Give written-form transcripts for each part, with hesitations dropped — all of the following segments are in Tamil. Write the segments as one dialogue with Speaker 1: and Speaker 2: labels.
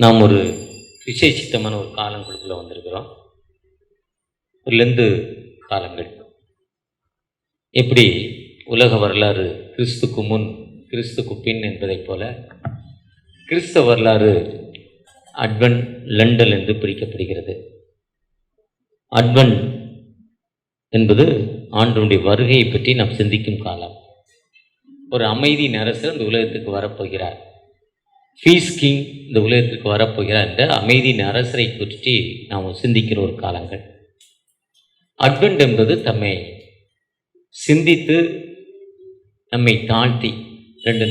Speaker 1: நாம் ஒரு விசேஷித்தமான ஒரு காலங்களுக்குள்ள வந்திருக்கிறோம். ஒரு லெந்து காலங்கள். எப்படி உலக வரலாறு கிறிஸ்துக்கு முன் கிறிஸ்துக்கு பின் என்பதைப் போல கிறிஸ்தவ வரலாறு அட்வென்ட் லண்டல் என்று பிரிக்கப்படுகிறது. அட்வென்ட் என்பது ஆண்டவருடைய வருகையை பற்றி நாம் சிந்திக்கும் காலம். ஒரு அமைதியின் அரசர் இந்த உலகத்துக்கு வரப்போகிறார். பீஸ் கிங் இந்த உலகத்திற்கு வரப்போகிறார் என்ற அமைதியின் அரசரை பற்றி நாம் சிந்திக்கிற ஒரு காலங்கள். அட்வென்ட் என்பது தம்மை சிந்தித்து நம்மை தாழ்த்தி 2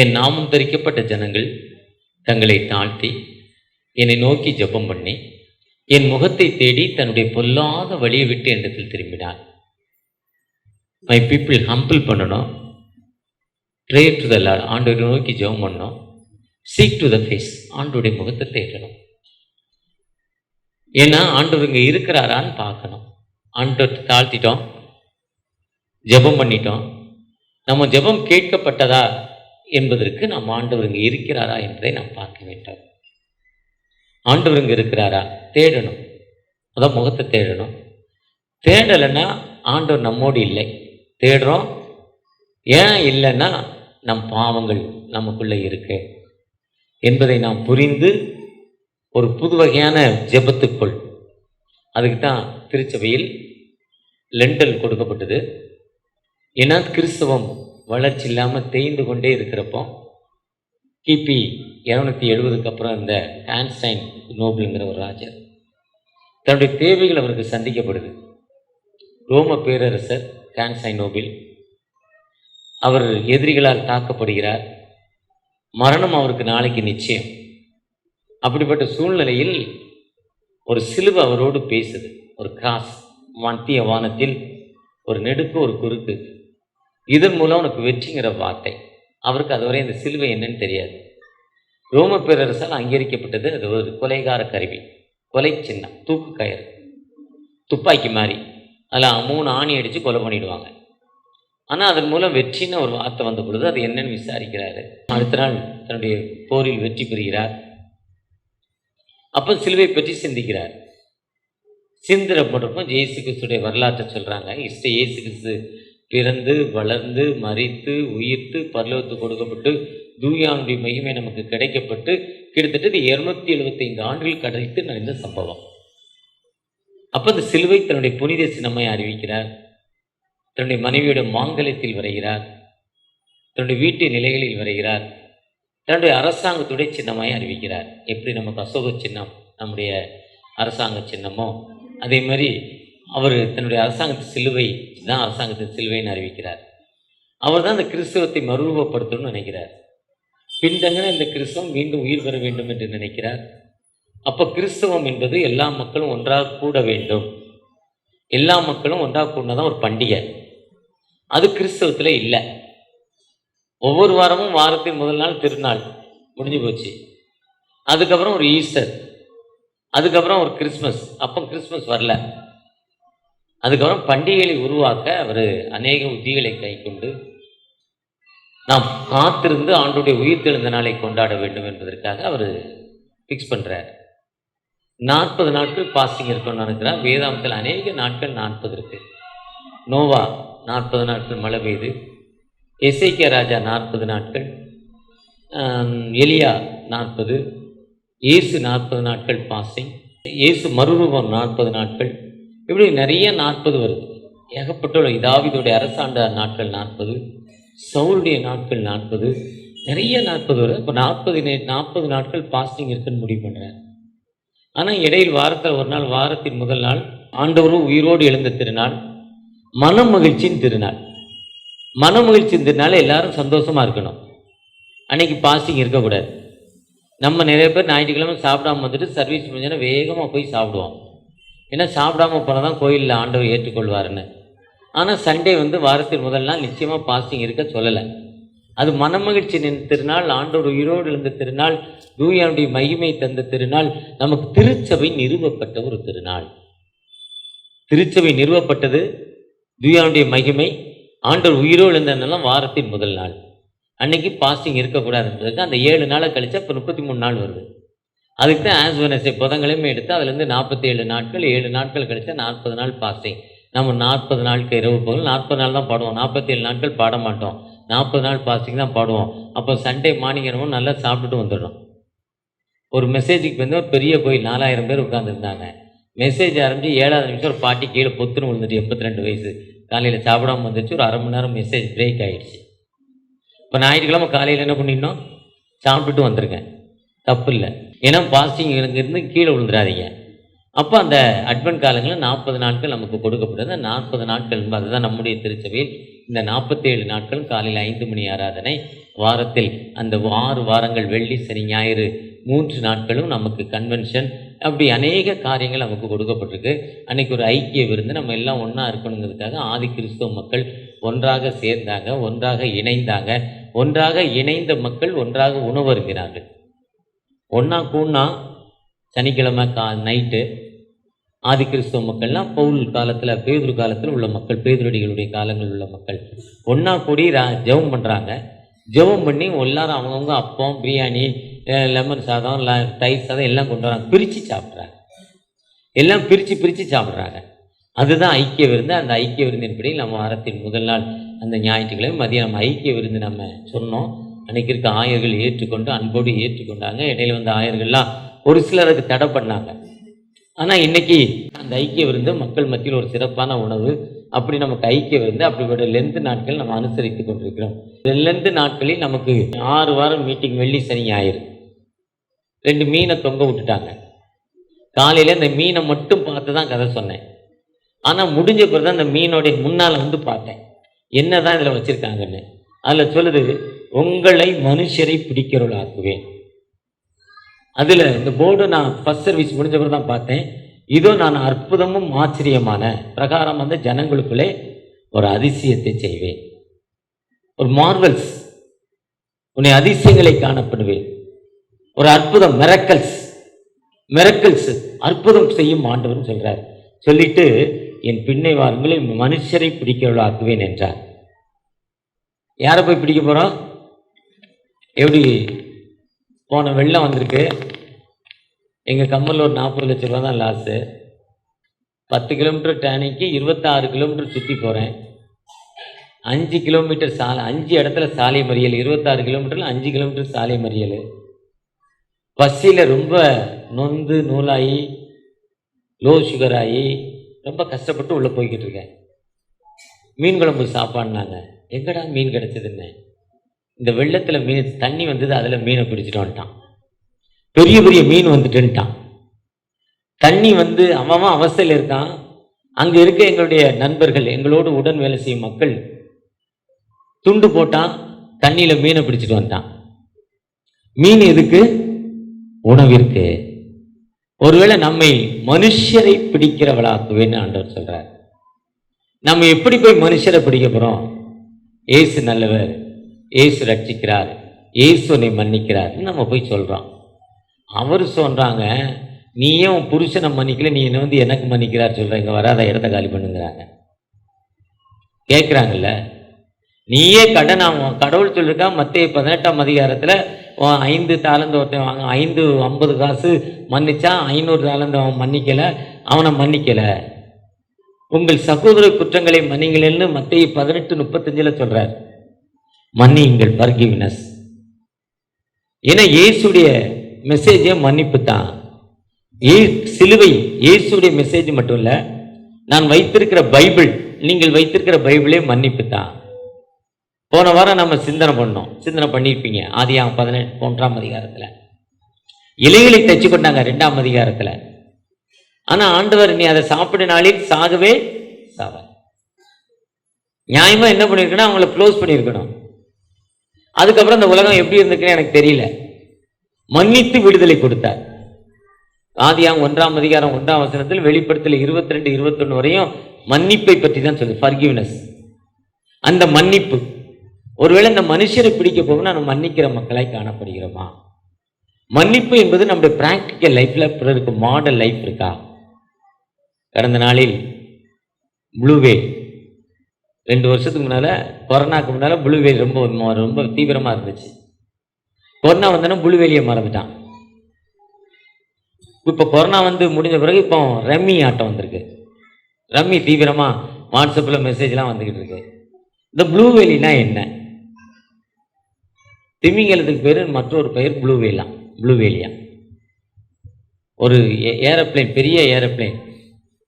Speaker 1: என் நாமம் தரிக்கப்பட்ட ஜனங்கள் தங்களை தாழ்த்தி என்னை நோக்கி ஜெபம் பண்ணி என் முகத்தை தேடி தன்னுடைய பொல்லாத வழியை விட்டு என்னிடத்தில் திரும்பினார். மை பீப்புள் ஹம்பிள் பண்ணணும், ப்ரே டு த லார்ட், ஆண்டவரை நோக்கி ஜெபம் பண்ணணும், சீக் டு த ஃபேஸ், ஆண்டவருடைய முகத்தை தேடணும். ஏன்னா ஆண்டவர் இங்கே இருக்கிறாரான்னு பார்க்கணும். ஆண்டவர் தாழ்த்திட்டோம், ஜெபம் பண்ணிட்டோம், நம்ம ஜெபம் கேட்கப்பட்டதா என்பதற்கு நாம் ஆண்டவர் இங்கே இருக்கிறாரா என்பதை நாம் பார்க்க வேண்டும். ஆண்டவர் இங்கே இருக்கிறாரா தேடணும், அதான் முகத்தை தேடணும். தேடலைன்னா ஆண்டவர் நம்மோடு இல்லை. தேடுறோம், ஏன் இல்லைன்னா நம் பாவங்கள் நமக்குள்ளே இருக்கு என்பதை நாம் புரிந்து ஒரு புது வகையான ஜெபத்துக்குள், அதுக்கு தான் திருச்சபையில் லெண்டல் கொடுக்கப்பட்டது. ஏன்னா கிறிஸ்தவம் வளர்ச்சி இல்லாமல் தேய்ந்து கொண்டே இருக்கிறப்போ கிபி 270 அப்புறம் இந்த கான்ஸ்டைன் நோபலுங்கிற ஒரு ராஜர் தன்னுடைய தேவைகள் அவருக்கு சந்திக்கப்படுது. ரோம பேரரசர் கான்ஸ்டைன் நோபல் அவர் எதிரிகளால் தாக்கப்படுகிறார். மரணம் அவருக்கு நாளைக்கு நிச்சயம். அப்படிப்பட்ட சூழ்நிலையில் ஒரு சிலுவை அவரோடு பேசுது. ஒரு கிராஸ், மத்திய வானத்தில் ஒரு நெடுக்கு ஒரு குறுக்கு, இதன் மூலம் உனக்கு வெற்றிங்கிற வார்த்தை. அவருக்கு அதுவரை இந்த சிலுவை என்னன்னு தெரியாது. ரோம பேரரசால் அங்கீகரிக்கப்பட்டது. அது ஒரு கொலைகார கருவி, கொலை சின்னம், தூக்கு கயிறு, துப்பாக்கி மாதிரி. அதில் 3 ஆணி அடித்து கொலை பண்ணிடுவாங்க. ஆனால் அதன் மூலம் வெற்றின்னு ஒரு வார்த்தை வந்த பொழுது அது என்னன்னு விசாரிக்கிறாரு. அடுத்த நாள் தன்னுடைய போரில் வெற்றி பெறுகிறார். அப்போ சிலுவை பற்றி சிந்திக்கிறார். சிந்திரப்பட்டப்போ இயேசு கிறிஸ்துடைய வரலாற்றை சொல்கிறாங்க. இயேசு கிறிஸ்து பிறந்து வளர்ந்து மரித்து உயிர்த்து பரலோகத்துக்கு கொடுக்கப்பட்டு தூயானுடைய மகிமை நமக்கு கிடைக்கப்பட்டு கிட்டத்தட்ட 275 ஆண்டுகள் கழித்து நடந்த சம்பவம். அப்போ அந்த சிலுவை தன்னுடைய புனித சின்னமை அறிவிக்கிறார். தன்னுடைய மனைவியோட மாங்கல்யத்தில் வரைகிறார், தன்னுடைய வீட்டு நிலைகளில் வரைகிறார், தன்னுடைய அரசாங்கத்துடைய சின்னமாய் அறிவிக்கிறார். எப்படி நமக்கு அசோக சின்னம் நம்முடைய அரசாங்க சின்னமோ அதே மாதிரி அவர் தன்னுடைய அரசாங்கத்து சிலுவை தான் அரசாங்கத்தின் சிலுவைன்னு அறிவிக்கிறார். அவர் தான் அந்த கிறிஸ்தவத்தை மறுரூபப்படுத்தணும்னு நினைக்கிறார். பின்தங்கின இந்த கிறிஸ்தவம் மீண்டும் உயிர் பெற வேண்டும் என்று நினைக்கிறார். அப்போ கிறிஸ்தவம் என்பது எல்லா மக்களும் ஒன்றாக கூட வேண்டும், எல்லா மக்களும் ஒன்றாக கூடதான் ஒரு பண்டிகை. அது கிறிஸ்தவத்தில் இல்லை. ஒவ்வொரு வாரமும் வாரத்தின் முதல் நாள் திருநாள் முடிஞ்சு போச்சு. அதுக்கப்புறம் ஒரு ஈஸ்டர், அதுக்கப்புறம் ஒரு கிறிஸ்மஸ். அப்போ கிறிஸ்மஸ் வரல. அதுக்கப்புறம் பண்டிகைகளை உருவாக்க அவர் அநேக உத்திகளை கை கொண்டு நாம் காத்திருந்து ஆண்டுடைய உயிர்த்தெழுந்த நாளை கொண்டாட வேண்டும் என்பதற்காக அவர் ஃபிக்ஸ் பண்ணுறார். 40 நாட்கள் பாஸ்டிங் இருக்கணும்னு நினைக்கிறார். வேதாந்தத்தில் அநேக நாட்கள் 40 இருக்கு. நோவா 40 நாட்கள் மழை பெய்யுது. எசேக்கியா ராஜா 40 நாட்கள், எலியா 40, இயேசு 40 நாட்கள் பாஸ்டிங், இயேசு மறுரூபம் 40 நாட்கள். இப்படி நிறைய 40 வருது. ஏகப்பட்ட தாவீதுடைய அரசாண்ட நாட்கள் 40, சவுலுடைய நாட்கள் 40, நிறைய 40 வருது. இப்போ 40 நாட்கள் பாஸ்டிங் இருக்குன்னு முடிவு பண்ணுறார். ஆனால் இடையில் வாரத்தில் ஒரு நாள், வாரத்தின் முதல் நாள் ஆண்டவரும் உயிரோடு எழுந்த திருநாள், மன மகிழ்ச்சியின் திருநாள். மன மகிழ்ச்சியின் திருநாள் எல்லாரும் சந்தோஷமாக இருக்கணும். அன்னைக்கு பாஸ்டிங் இருக்கக்கூடாது. நம்ம நிறைய பேர் ஞாயிற்றுக்கிழமை சாப்பிடாம வந்துட்டு சர்வீஸ் முடிஞ்சோன்னா வேகமாக போய் சாப்பிடுவோம். ஏன்னா சாப்பிடாம போனால் தான் கோயிலில் ஆண்டவர் ஏற்றுக்கொள்வாருன்னு. ஆனால் சண்டே வாரத்தின் முதல் நாள் நிச்சயமாக பாஸ்டிங் இருக்க சொல்லலை. அது மனமகிழ்ச்சி திருநாள், ஆண்டோடு உயிரோடு எழுந்த திருநாள், தூயானுடைய மகிமை தந்த திருநாள், நமக்கு திருச்சபை நிறுவப்பட்ட ஒரு திருநாள். திருச்சபை நிறுவப்பட்டது, தூயானுடைய மகிமை, ஆண்டவர் உயிரோடு எழுந்தனால வாரத்தின் முதல் நாள். அன்னைக்கு பாஸ்டிங் இருக்கக்கூடாதுன்றதுக்கு அந்த 7 நாளை கழிச்சா இப்போ 33 நாள் வருது. அதுக்கு தான் ஆஸ் வெனஸ்டே புதன்கிழமை எடுத்து அதுலேருந்து 47 நாட்கள், 7 நாட்கள் கழிச்சா 40 நாள் பாஸ்டிங். நம்ம 40 நாளுக்கு இரவு பகல் 40 நாள் தான் பாடுவோம், 47 நாட்கள் பாட மாட்டோம். 40 நாள் பாஸ்டிங் தான் பாடுவோம். அப்போ சண்டே மார்னிங் என்னமோ நல்லா சாப்பிட்டுட்டு வந்துடணும். ஒரு மெசேஜுக்கு வந்து ஒரு பெரிய கோயில் 4000 பேர் உட்காந்துருந்தாங்க. மெசேஜ் ஆரம்பிச்சு 7வது நிமிஷம் ஒரு பாட்டி கீழே பொத்துன்னு விழுந்துட்டு 82 வயசு காலையில் சாப்பிடாம வந்துச்சு. ஒரு அரை மணி நேரம் மெசேஜ் பிரேக் ஆகிடுச்சு. இப்போ ஞாயிற்றுக்கிழமை காலையில் என்ன பண்ணிடணும், சாப்பிட்டுட்டு வந்துருங்க, தப்பு இல்லை. ஏன்னா பாஸ்டிங் இருந்து கீழே விழுந்துடாதீங்க. அப்போ அந்த அட்வென்ட் காலங்களில் 40 நாட்கள் நமக்கு கொடுக்கப்படுது. 40 நாட்கள் அதுதான் நம்முடைய திருச்சபையில் இந்த 47 நாட்கள் காலையில் 5 மணி ஆராதனை, வாரத்தில் அந்த 6 வாரங்கள் வெள்ளி சனி ஞாயிறு 3 நாட்களும் நமக்கு கன்வென்ஷன், அப்படி அநேக காரியங்கள் நமக்கு கொடுக்கப்பட்டிருக்கு. அன்றைக்கி ஒரு ஐக்கிய விருந்து, நம்ம எல்லாம் ஒன்றா இருக்கணுங்கிறதுக்காக ஆதி கிறிஸ்தவ மக்கள் ஒன்றாக சேர்ந்தாங்க, ஒன்றாக இணைந்தாங்க. ஒன்றாக இணைந்த மக்கள் ஒன்றாக உணவு அருந்தினார்கள். ஒன்றா கூண்ணா சனிக்கிழமை நைட்டு ஆதி கிறிஸ்தவ மக்கள்லாம் பவுல் காலத்தில் பேதுரு காலத்தில் உள்ள மக்கள், பேதுரடிகளுடைய காலங்களில் உள்ள மக்கள் ஒன்றா கூடி ஜெபம் பண்ணுறாங்க. ஜெபம் பண்ணி எல்லாரும் அவங்கவுங்க அப்பம், பிரியாணி, லெமன் சாதம், தயிர் சாதம் எல்லாம் கொண்டு வராங்க. பிரித்து சாப்பிட்றாங்க, எல்லாம் பிரித்து சாப்பிட்றாங்க. அதுதான் ஐக்கிய விருந்து. அந்த ஐக்கிய விருந்தின்படி நம்ம வாரத்தின் முதல் நாள் அந்த ஞாயிற்றுக்கிழமை மதியம் நம்ம ஐக்கிய விருந்து நம்ம சொன்னோம். அன்றைக்கி இருக்க ஆயர்கள் ஏற்றுக்கொண்டு அன்போடு ஏற்றுக்கொண்டாங்க. இடையில வந்த ஆயர்கள்லாம் ஒரு சிலருக்கு தடை பண்ணாங்க. ஆனால் இன்றைக்கி அந்த ஐக்கிய விருந்து மக்கள் மத்தியில் ஒரு சிறப்பான உணவு. அப்படி நமக்கு ஐக்கிய விருந்து அப்படிப்பட்ட லென்த்து நாட்கள் நம்ம அனுசரித்து கொண்டிருக்கிறோம். லென்த்து நாட்களில் நமக்கு 6 வாரம் மீட்டிங், வெள்ளி சனி ஞாயிறு. 2 மீனை தொங்க விட்டுட்டாங்க. காலையில் இந்த மீனை மட்டும் பார்த்து தான் கதை சொன்னேன். ஆனால் முடிஞ்ச பிறகு தான் அந்த மீனோடைய முன்னால் வந்து பார்த்தேன் என்ன தான் இதில் வச்சுருக்காங்கன்னு. அதில் சொல்லுது, உங்களை மனுஷரை பிடிக்கிறவளாக்குவேன். அதில் இந்த போர்டு நான் ஃபர்ஸ்ட் சர்வீஸ் முடிஞ்ச பிறகு தான் பார்த்தேன். இதோ நான் அற்புதமும் ஆச்சரியமான பிரகாரம் வந்து ஜனங்களுக்குள்ளே ஒரு அதிசயத்தை செய்வேன், ஒரு மார்வல்ஸ், உன்னை அதிசயங்களை காணப்படுவேன், ஒரு அற்புதம், மிரக்கல்ஸ் அற்புதம் செய்யும் ஆண்டவர்னு சொல்கிறார். சொல்லிட்டு என் பின்னை வாருங்களை மனுஷரை பிடிக்கிறவளாக்குவேன் என்றார். யாரை போய் பிடிக்க போகிறோம்? எப்படி போன வெள்ளம் வந்திருக்கு, எங்கள் கம்மலில் ஒரு 40 லட்ச ரூபா தான் லாஸு. 10 கிலோமீட்டர் டேனிக்கு 26 கிலோமீட்டர் சுற்றி போகிறேன். 5 கிலோமீட்டர் சாலை, 5 இடத்துல சாலை மறியல், 26 கிலோமீட்டரில் 5 கிலோமீட்டர் சாலை மறியல். பஸ்ஸில் ரொம்ப நொந்து நூலாகி லோ சுகர் ஆகி ரொம்ப கஷ்டப்பட்டு உள்ளே போய்கிட்டு இருக்கேன். மீன் குழம்பு சாப்பாடுனாங்க. எங்கடா மீன் கிடச்சிதுன்னு, இந்த வெள்ளத்தில் மீன் தண்ணி வந்தது, அதில் மீனை பிடிச்சிட்டு வந்துட்டான். பெரிய பெரிய மீன் வந்துட்டுன்ட்டான். தண்ணி வந்து அவன் அவஸ்தையில் இருக்கான். அங்கே இருக்க எங்களுடைய நண்பர்கள், எங்களோடு உடன் வேலை செய்யும் மக்கள் துண்டு போட்டான், தண்ணியில் மீனை பிடிச்சிட்டு வந்துட்டான். மீன் எதுக்கு? உணவிற்கு. ஒருவேளை நம்மை மனுஷரை பிடிக்கிறவளாக்குவேன்னு ஆண்டவர் சொல்றார். நம்ம எப்படி போய் மனுஷரை பிடிக்க போறோம்? ஏசு நல்லவர், ஏசு ரட்சிக்கிறார், ஏசு உன்னை மன்னிக்கிறார் நம்ம போய் சொல்றோம். அவர் சொல்றாங்க, நீ ஏன் உன் புருஷனை மன்னிக்கல, நீ என்ன வந்து எனக்கு மன்னிக்கிறார் சொல்ற, இங்க வராத, இடத்த காலி பண்ணுங்கிறாங்க. கேட்குறாங்கல்ல, நீயே கடன். கடவுள் சொல்லிருக்கா மத்தேயு 18ஆம் அதிகாரத்தில் 5 தாலந்து ஒருத்தன் வாங்க, 50 காசு மன்னிச்சா 500 தாலந்து அவன் மன்னிக்கலை, அவனை மன்னிக்கலை. உங்கள் சகோதர குற்றங்களை மன்னிங்களேன்னு மத்தேயு 18:35 சொல்றார். மன்னியுங்கள், ஃபர்கிவ்னஸ். ஏன்னா இயேசுடைய மெசேஜே மன்னிப்பு தான். சிலுவை இயேசுடைய மெசேஜ் மட்டும் இல்லை, நான் வைத்திருக்கிற பைபிள், நீங்கள் வைத்திருக்கிற பைபிளே மன்னிப்பு தான். போன வாரம் நம்ம சிந்தனை பண்ணியிருப்பீங்க. ஆதியாகமம் 11ஆம் அதிகாரத்தில் இலைகளை தச்சு கொண்டாங்க 2ஆம் அதிகாரத்தில். ஆனால் ஆண்டவர், நீ அதை சாப்பிட நாளில் சாகவே சாவ. நியாயமாக என்ன பண்ணியிருக்கணும்? அவங்கள க்ளோஸ் பண்ணியிருக்கணும். அதுக்கப்புறம் இந்த உலகம் எப்படி இருந்துக்குன்னு எனக்கு தெரியல. மன்னித்து விடுதலை கொடுத்தார். ஆதியாகமம் 1ஆம் அதிகாரம் 1ஆம் வசனத்தில், வெளிப்படுத்தல் 22-21 வரையும் மன்னிப்பை பற்றி தான் சொல்லுது, ஃபர்கிவ்னஸ். அந்த மன்னிப்பு, ஒருவேளை இந்த மனுஷரை பிடிக்க போகணும், நம்ம மன்னிக்கிற மக்களாய் காணப்படுகிறோமா? மன்னிப்பு என்பது நம்முடைய பிராக்டிக்கல் லைஃப்பில், பிறருக்கு மாடல் லைஃப் இருக்கா? கடந்த நாளில் ப்ளூவே 2 வருஷத்துக்கு முன்னால் கொரோனாக்கு முன்னால் ப்ளூ வேல் ரொம்ப ரொம்ப தீவிரமாக இருந்துச்சு. கொரோனா வந்தோன்னா ப்ளூ வேலியை மறந்துட்டான். இப்போ கொரோனா வந்து முடிஞ்ச பிறகு இப்போ ரம்மி ஆட்டம் வந்திருக்கு. ரம்மி தீவிரமாக வாட்ஸ்அப்பில் மெசேஜ்லாம் வந்துக்கிட்டு இருக்கு. இந்த ப்ளூ வேலினா என்ன? திமிங்கலத்துக்கு பேர் மற்றொரு பெயர் ப்ளூ வேலாம், ப்ளூ வேலியா. ஒரு ஏரோப்ளேன், பெரிய ஏரோப்ளேன்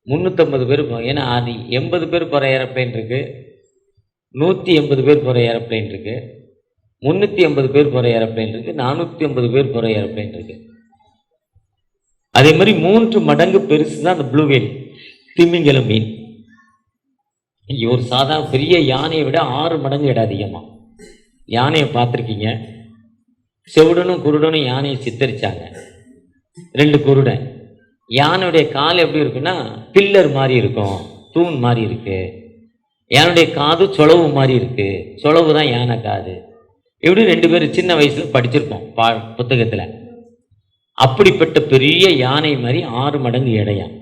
Speaker 1: 350 பேர் போகும். ஏன்னா அது 80 பேர் போகிற ஏரோப்ளேன் இருக்குது, 180 பேர் போகிற ஏரோப்ளேன் இருக்குது, 380 பேர் போகிற ஏரோப்ளேன் இருக்குது, 450 பேர் போகிற ஏரோப்ளேன் இருக்குது. அதே மாதிரி 3 மடங்கு பெருசு தான் அந்த ப்ளூ வேல், திமிங்கல மீன். ஒரு சாதாரண பெரிய யானையை விட 6 மடங்கு இடம் அதிகமாக. யானையை பார்த்துருக்கீங்க, செவுடனும் குருடனும் யானையை சித்தரிச்சாங்க. 2 குருடன். யானையுடைய கால் எப்படி இருக்குன்னா பில்லர் மாதிரி இருக்கும், தூண் மாதிரி இருக்கு. யானுடைய காது சொலவு மாதிரி இருக்கு, சொலவு தான் யானை காது. எப்படி 2 பேரும் சின்ன வயசுல படிச்சிருக்கோம் புத்தகத்தில். அப்படிப்பட்ட பெரிய யானை மாதிரி 6 மடங்கு எடையாம்.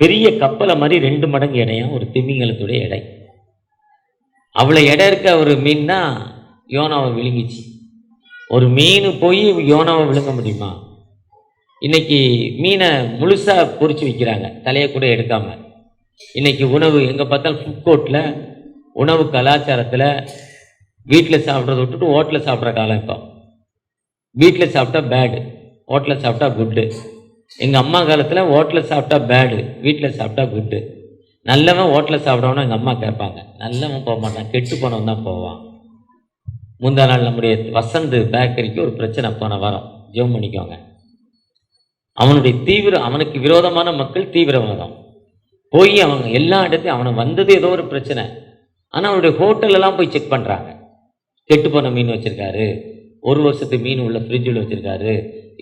Speaker 1: பெரிய கப்பலை மாதிரி 2 மடங்கு எடையாம் ஒரு திமிங்கலத்துடைய எடை. அவ்வளோ எடை இருக்க ஒரு மீன் தான் யோனாவை விழுங்கிச்சு. ஒரு மீன் போய் யோனாவை விழுங்க முடியுமா? இன்னைக்கு மீனை முழுசாக பொறிச்சு விற்கிறாங்க, தலையை கூட எடுக்காம. இன்னைக்கு உணவு எங்கே பார்த்தாலும் ஃபுட் கோர்ட்டில், உணவு கலாச்சாரத்தில் வீட்டில் சாப்பிட்றத விட்டுட்டு ஹோட்டலில் சாப்பிட்ற காலம். இப்போ வீட்டில் சாப்பிட்டா பேடு, ஹோட்டலில் சாப்பிட்டா குட்டு. எங்கள் அம்மா காலத்தில் ஹோட்டலில் சாப்பிட்டா பேடு, வீட்டில் சாப்பிட்டா குட்டு. நல்லவன் ஹோட்டலில் சாப்பிடவனா எங்கள் அம்மா கேட்பாங்க, நல்லவன் போக மாட்டான், கெட்டு போனவன் தான் போவான். முந்தா நாள் நம்முடைய வசந்த் பேக்கரிக்கு ஒரு பிரச்சனை போன வாரம், ஜெபம் பண்ணிக்கோங்க. அவனுக்கு விரோதமான மக்கள் தீவிரவாதம் போய் அவங்க எல்லா இடத்தையும், அவனை வந்தது ஏதோ ஒரு பிரச்சனை, ஆனால் அவனுடைய ஹோட்டலெல்லாம் போய் செக் பண்ணுறாங்க. கெட்டு போன மீன் வச்சுருக்காரு, 1 வருஷத்து மீன் உள்ள ஃப்ரிட்ஜில் வச்சுருக்காரு,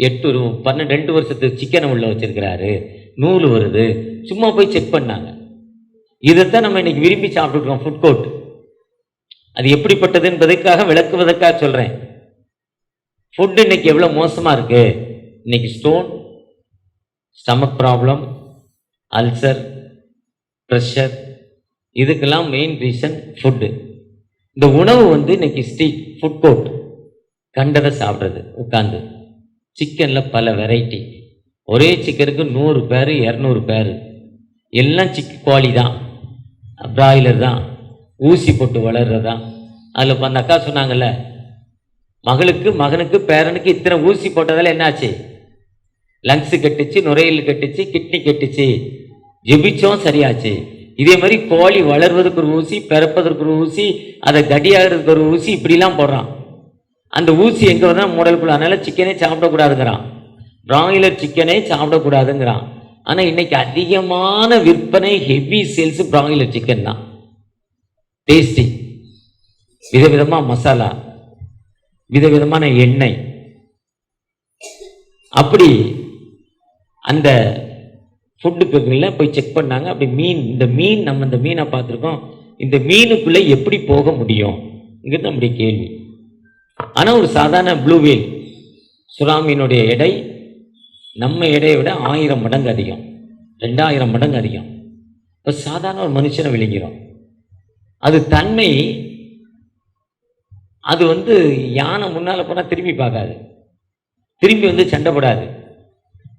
Speaker 1: 2 வருஷத்து சிக்கனை உள்ள வச்சுருக்கிறாரு, நூல் வருது, சும்மா போய் செக் பண்ணாங்க. இதைத்தான் நம்ம இன்னைக்கு விரும்பி சாப்பிட்டுருக்கோம் ஃபுட் கோர்ட். அது எப்படிப்பட்டது என்பதற்காக விளக்குவதற்காக சொல்கிறேன். ஃபுட்டு இன்னைக்கு எவ்வளோ மோசமாக இருக்குது. இன்னைக்கு ஸ்டமக் ப்ராப்ளம், அல்சர், ப்ரெஷர், இதுக்கெல்லாம் மெயின் ரீசன் ஃபுட்டு. இந்த உணவு வந்து இன்னைக்கு ஸ்ட்ரீட் ஃபுட் கோர்ட், கண்டதை சாப்பிட்றது உட்காந்து. சிக்கனில் பல வெரைட்டி, ஒரே சிக்கனுக்கு 100 பேர் 200 பேர், எல்லாம் கோழி தான், பிராய்லர் தான், ஊசி போட்டு வளர்றதா. அதில் இப்போ அந்த அக்கா சொன்னாங்கல்ல, மகனுக்கு பேரனுக்கு இத்தனை ஊசி போட்டதால் என்னாச்சு? லங்ஸு கட்டுச்சு, நுரையீரல் கட்டுச்சு, கிட்னி கட்டுச்சு, ஜெபிச்சோம் சரியாச்சு. இதே மாதிரி கோழி வளர்வதற்கு ஒரு ஊசி, பிறப்பதற்கு ஒரு ஊசி, அதை கடியாகிறதுக்கு ஒரு ஊசி, இப்படிலாம் போடுறான். அந்த ஊசி எங்கே வந்தால் மூடலுக்குள்ள. அதனால சிக்கனே சாப்பிடக்கூடாதுங்கிறான், பிராய்லர் சிக்கனே சாப்பிடக்கூடாதுங்கிறான். ஆனால் இன்னைக்கு அதிகமான விற்பனை, ஹெவி சேல்ஸ் பிராய்லர் சிக்கன் தான். டேஸ்டி, விதவிதமாக மசாலா, விதவிதமான எண்ணெய். அப்படி அந்த ஃபுட்டு பேக்கில் போய் செக் பண்ணாங்க. அப்படி நம்ம இந்த மீனை பார்த்துருக்கோம். இந்த மீனுக்குள்ளே எப்படி போக முடியும் இங்கிறது நம்முடைய கேள்வி. ஆனால் ஒரு சாதாரண ப்ளூ வேல் சுறா மீனுடைய எடை நம்ம எடையை விட 1000 மடங்கு அதிகம், 2000 மடங்கு அதிகம். இப்போ சாதாரண ஒரு மனுஷனை விழுங்கிறோம். அது தன்மை, அது வந்து யானை முன்னால் போனால் திரும்பி பார்க்காது, திரும்பி வந்து சண்டை போடாது,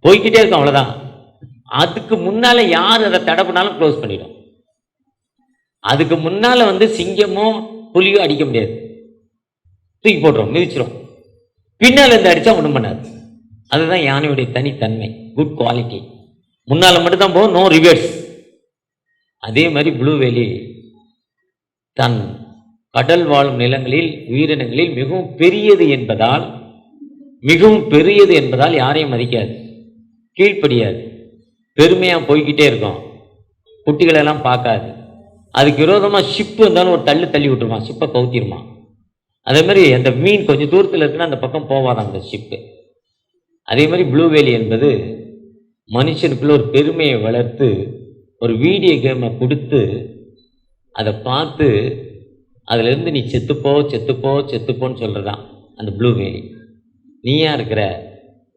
Speaker 1: போய்கிட்டே இருக்கும், அவ்வளோதான். அதுக்கு முன்னால் யார் அதை தடை பண்ணாலும் க்ளோஸ் பண்ணிடும். அதுக்கு முன்னால் வந்து சிங்கமோ புலியோ அடிக்க முடியாது, தூக்கி போட்டுரும், மிதிச்சிடும். பின்னால் இருந்து அடித்தா ஒன்றும் பண்ணாது. அதுதான் யானையுடைய தனித்தன்மை, குட் குவாலிட்டி. முன்னால் மட்டும்தான் போகும், நோ ரிவர்ஸ். அதே மாதிரி ப்ளூ வேலி தன் கடல் வாழும் நிலங்களில், உயிரினங்களில் மிகவும் பெரியது என்பதால் யாரையும் மதிக்காது, கீழ்ப்படியாது, பெருமையாக போய்கிட்டே இருக்கும், குட்டிகளெல்லாம் பார்க்காது. அதுக்கு விரோதமாக ஷிப்பு இருந்தாலும் ஒரு தள்ளி விட்டுருமா, ஷிப்பை கவுத்திருமா. அதே மாதிரி அந்த மீன் கொஞ்சம் தூரத்தில் இருக்குன்னா அந்த பக்கம் போவாதான் அந்த ஷிப்பு. அதே மாதிரி ப்ளூ வேலி என்பது மனுஷனுக்குள்ள ஒரு பெருமையை வளர்த்து ஒரு வீடியோ கேமை கொடுத்து அதை பார்த்து அதிலிருந்து நீ செத்துப்போன்னு சொல்கிறதான் அந்த ப்ளூ வேலி. நீயா இருக்கிற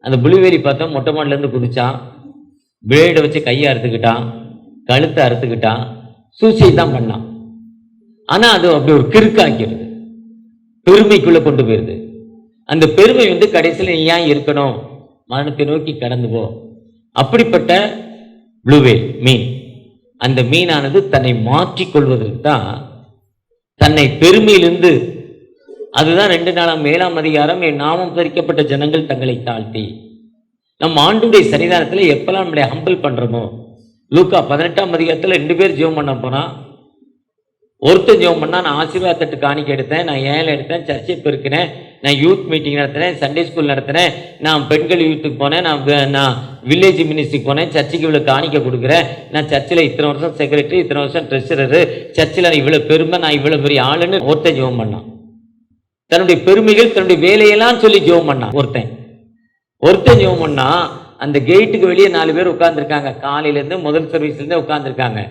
Speaker 1: அந்த ப்ளூ வேலி பார்த்தா மொட்டை மாடிலேருந்து குதிச்சான், பிளேடை வச்சு கையை அறுத்துக்கிட்டான், கழுத்தை அறுத்துக்கிட்டான், சூசைட் தான் பண்ணான். ஆனா அது அப்படி ஒரு கிறுக்காக்கிறது, பெருமைக்குள்ள கொண்டு போயிருது. அந்த பெருமை கடைசியில் நீ ஏன் இருக்கணும், மரணத்தை நோக்கி கடந்து போ. அப்படிப்பட்ட ப்ளூவேல் மீன், அந்த மீனானது தன்னை மாற்றிக்கொள்வதற்கு தான், தன்னை பெருமையிலிருந்து, அதுதான் 2 என் நாமம் தரிக்கப்பட்ட ஜனங்கள் தங்களை தாழ்த்தி. நம் ஆண்டுடைய சன்னிதானத்தில் எப்பெல்லாம் நம்முடைய ஹம்பிள் பண்றோமோ, லூக்கா 18 2 பேர் ஜெபம் பண்ண போனா, ஒருத்தன் ஜெபம் பண்ணா, நான் ஆசீர்வாதத்தட்டு காணிக்கை எடுத்தேன், நான் ஏழை எடுத்தேன், சர்ச்சை பெருக்கினேன், நான் யூத் மீட்டிங் நடத்தினேன், சண்டே ஸ்கூல் நடத்தினேன், நான் பெண்கள் யூத்துக்கு போனேன், நான் வில்லேஜ் மினிஸ்ட்ரிக்கு போனேன், சர்ச்சுக்கு இவ்வளோ காணிக்கை கொடுக்குறேன், நான் சர்ச்சில் இத்தனை வருஷம் செக்ரட்டரி, இத்தனை வருஷம் ட்ரெஷரரு, சர்ச்சில் நான் இவ்வளோ பெருமை, நான் இவ்வளோ பெரிய ஆளுன்னு ஒருத்தன் ஜெபம் பண்ணான். தன்னுடைய பெருமைகள், தன்னுடைய வேலையெல்லாம் சொல்லி ஜெபம் பண்ணான். ஒருத்தன் ஜெபம் பண்ணா, அந்த கேட்டுக்கு வெளியே 4 பேர் உட்கார்ந்துருக்காங்க. காலையிலேருந்து முதல் சர்வீஸ்லேருந்து உட்கார்ந்துருக்காங்க.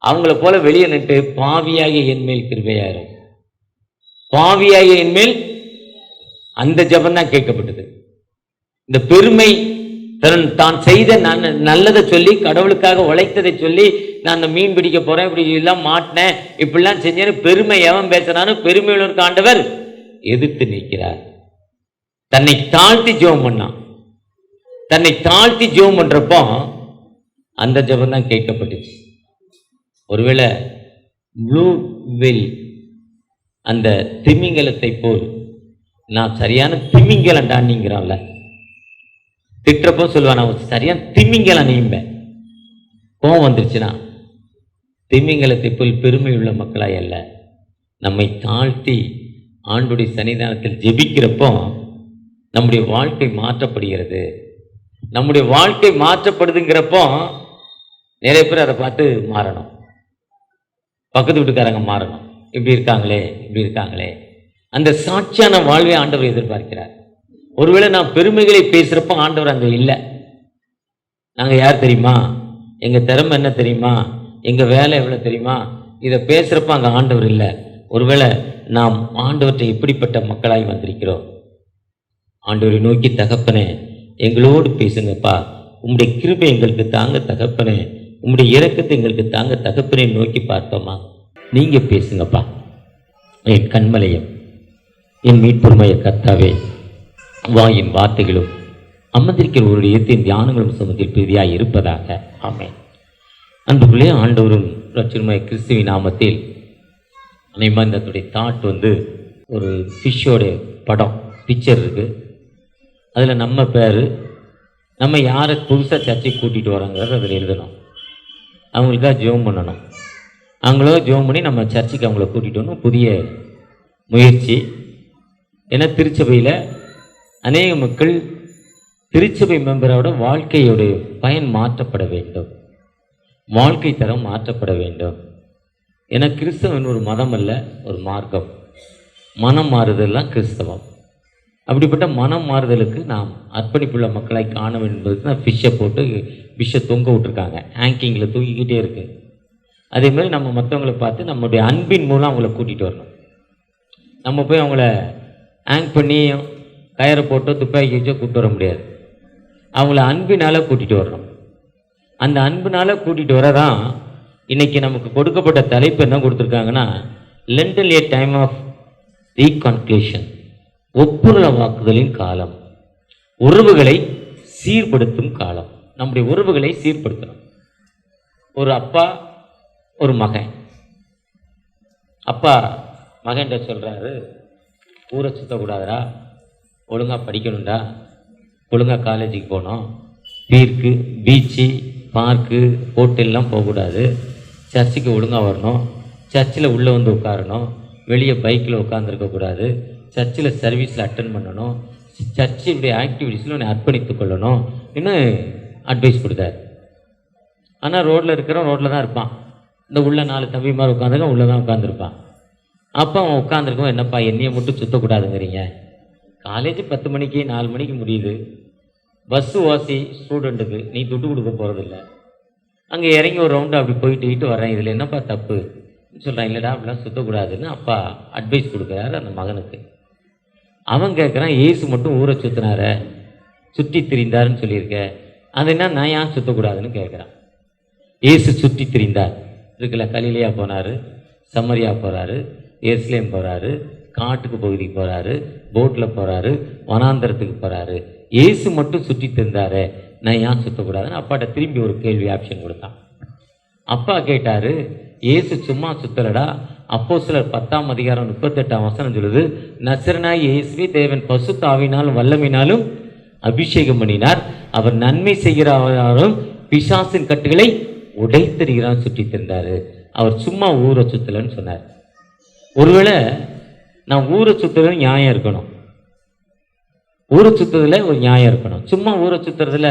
Speaker 1: அவங்கள போல வெளியே நின்று, பாவியாகிய என்மேல் கிருபையாயிரும், பாவியாகிய என்மேல், அந்த ஜபம் தான் கேட்கப்பட்டது. இந்த பெருமை, தான் செய்த நல்லதை சொல்லி, கடவுளுக்காக உழைத்ததை சொல்லி, நான் அந்த மீன் பிடிக்க போறேன், இப்படி எல்லாம் மாட்டினேன், இப்படிலாம் செஞ்சேன்னு பெருமை எவன் பேசுறான்னு பெருமையுள்ள ஆண்டவர் எதிர்த்து நிற்கிறார். தன்னை தாழ்த்தி ஜெபம் பண்ணான். தன்னை தாழ்த்தி ஜெபம் பண்றப்போ அந்த ஜெபம் தான் கேட்கப்பட்டுச்சு. ஒருவேளை ப்ளூ வெல், அந்த திமிங்கலத்தை போல், நான் சரியான திமிங்கலண்டான்ங்கிறான்ல, திட்டுறப்போ சொல்லுவான், நான் சரியான திமிங்கலம் நீம்பேன். கோவம் வந்துருச்சுன்னா, திமிங்கலத்தை போல் பெருமை உள்ள மக்களாய் அல்ல, நம்மை தாழ்த்தி ஆண்டுடைய சன்னிதானத்தில் ஜெபிக்கிறப்போ நம்முடைய வாழ்க்கை மாற்றப்படுகிறது. நம்முடைய வாழ்க்கை மாற்றப்படுதுங்கிறப்போ நிறைய பேர் அதை பார்த்து மாறணும். பக்கத்து வீட்டுக்காரங்க மாறணும், இப்படி இருக்காங்களே. அந்த சாட்சியான வாழ்வை ஆண்டவர் எதிர்பார்க்கிறார். ஒருவேளை நான் பெருமைகளை பேசுறப்போ ஆண்டவர் அங்கே இல்லை. நாங்க யார் தெரியுமா, எங்க திறமை என்ன தெரியுமா, எங்க வேலை எவ்வளவு தெரியுமா, இதை பேசுறப்ப அங்க ஆண்டவர் இல்லை. ஒருவேளை நாம் ஆண்டவற்றை எப்படிப்பட்ட மக்களாய் வந்திருக்கிறோம். ஆண்டவரை நோக்கி, தகப்பனே எங்களோடு பேசுங்கப்பா, உம்முடைய கிருபை எங்களுக்கு தாங்க தகப்பனே, உம்முடைய இரக்கத்தை எங்களுக்கு தாங்க தகப்பனே நோக்கி பார்த்தோமா, நீங்க பேசுங்கப்பா. என் கண்மலையம், என் மீட்புரிமைய கர்த்தாவே, வாயின் வார்த்தைகளும் அமர்ந்திருக்கிற ஒரு இதயத்தின் தியானங்களும் சமத்தில் பிரீதியாய் இருப்பதாக. ஆமென். அன்புக்குள்ளே ஆண்டவரும் ரட்சகருமாகிய கிறிஸ்துவின் நாமத்தில் அனைவருடைய தாட் ஒரு ஃபிஷ்ஷோட படம், பிக்சர் இருக்கு. அதில் நம்ம பேர், நம்ம யாரை புதுசாக சர்ச்சைக்கு கூட்டிகிட்டு வராங்கிறது அதில் எழுதணும். அவங்களுக்காக ஜெபம் பண்ணணும். அவங்களோ ஜெபம் பண்ணி நம்ம சர்ச்சைக்கு அவங்கள கூட்டிகிட்டு வரணும். புதிய முயற்சி. ஏன்னா திருச்சபையில் அநேக மக்கள் திருச்சபை மெம்பரோட வாழ்க்கையோடைய பயன் மாற்றப்பட வேண்டும், வாழ்க்கை தரம் மாற்றப்பட வேண்டும். ஏன்னா கிறிஸ்தவன் ஒரு மதம் அல்ல, ஒரு மார்க்கம். மனம் மாறுதல்லாம் கிறிஸ்தவம். அப்படிப்பட்ட மனம் மாறுதலுக்கு நாம் அர்ப்பணிப்புள்ள மக்களாய் காண வேண்டும் என்பதுக்கு தான் ஃபிஷ்ஷை தொங்க விட்டுருக்காங்க, ஹேங்கிங்கில் தூக்கிக்கிட்டே இருக்கு. அதே மாதிரி நம்ம மற்றவங்களை பார்த்து நம்முடைய அன்பின் மூலம் அவங்கள கூட்டிகிட்டு வரணும். நம்ம போய் அவங்கள ஹேங் பண்ணி கயிறை போட்டோ துப்பாக்கி வச்சோ கூப்பிட்டு வர முடியாது. அவங்கள அன்பினால் கூட்டிகிட்டு வரணும். அந்த அன்பினால் கூட்டிகிட்டு வரதான் இன்னைக்கு நமக்கு கொடுக்கப்பட்ட தலைப்பு என்ன கொடுத்துருக்காங்கன்னா, லெண்டல் ஏ டைம் ஆஃப் ரீகான்க்ளூஷன், ஒப்புரவாக்குதலின் காலம், உறவுகளை சீர்படுத்தும் காலம். நம்முடைய உறவுகளை சீர்படுத்தணும். ஒரு அப்பா ஒரு மகன், அப்பா மகன்கிட்ட சொல்கிறாரு, ஊரை சுற்றக்கூடாதுடா, ஒழுங்காக படிக்கணும்டா, ஒழுங்காக காலேஜுக்கு போகணும், பீச்சு பார்க்கு ஹோட்டல்லாம் போகக்கூடாது, சர்ச்சுக்கு ஒழுங்காக வரணும், சர்ச்சில் உள்ளே வந்து உட்காரணும், வெளியே பைக்கில் உட்காந்துருக்கக்கூடாது, சர்ச்சில் சர்வீஸில் அட்டன் பண்ணணும், சர்ச்சினுடைய ஆக்டிவிட்டீஸில் உன்னை அர்ப்பணித்து கொள்ளணும் இன்னும் அட்வைஸ் கொடுத்தாரு. ஆனால் ரோட்டில் இருக்கிறவன் ரோட்டில் தான் இருப்பான். இந்த உள்ள 4 தம்பிமார் உட்காந்துருக்கான், உள்ளே தான் உட்காந்துருப்பான். அப்போ அவன் உட்காந்துருக்கோம், என்னப்பா என்னையை மட்டும் சுற்றக்கூடாதுங்கிறீங்க, காலேஜ் 10 மணிக்கு 4 மணிக்கு முடியுது, பஸ்ஸு ஓசி ஸ்டூடெண்ட்டுக்கு நீ துட்டு கொடுக்க போகிறதில்ல, அங்கே இறங்கி ஒரு ரவுண்டு அப்படி போயிட்டு வரேன், இதில் என்னப்பா தப்பு சொல்கிறான். இல்லைடா அப்படிலாம் சுற்றக்கூடாதுன்னு அப்பா அட்வைஸ் கொடுக்குறாரு அந்த மகனுக்கு. அவன் கேட்குறான், ஏசு மட்டும் ஊரை சுற்றினார, சுற்றி திரிந்தாருன்னு சொல்லியிருக்க, அது என்ன நான் ஏன் சுற்றக்கூடாதுன்னு கேட்குறான். ஏசு சுற்றி திரிந்தார் இருக்குல்ல, கலிலேயா போனார், சமரியா போகிறாரு, எருசலேம் போகிறாரு, காட்டுக்கு பகுதிக்கு போகிறாரு, போட்டில் போகிறாரு, வனாந்தரத்துக்கு போகிறாரு. இயேசு மட்டும் சுற்றி திரிந்தாரு, நான் ஏன் சுற்றக்கூடாதுன்னு அப்பாட்ட திரும்பி ஒரு கேள்வி ஆப்ஷன் கொடுத்தான். அப்பா கேட்டார், இயேசு சும்மா சுத்தலடா. அப்போஸ்தலர் 10ஆம் அதிகாரம் 38ஆம் வசனம் சொல்லுது, நசரனாய் இயேசுவை தேவன் பசுத்த ஆவியினாலும் வல்லமையினாலும் அபிஷேகம் பண்ணினார். அவர் நன்மை செய்கிறாரும் பிசாசின் கட்டுகளை உடைத்தறிகிறான் சுற்றி திரிந்தார். அவர் சும்மா ஊரை சுத்தலன்னு சொன்னார். ஒருவேளை நான் ஊரை சுற்றுறது நியாயம் இருக்கணும், ஊரை சுற்றுறதுல ஒரு நியாயம் இருக்கணும். சும்மா ஊரை சுற்றுறதுல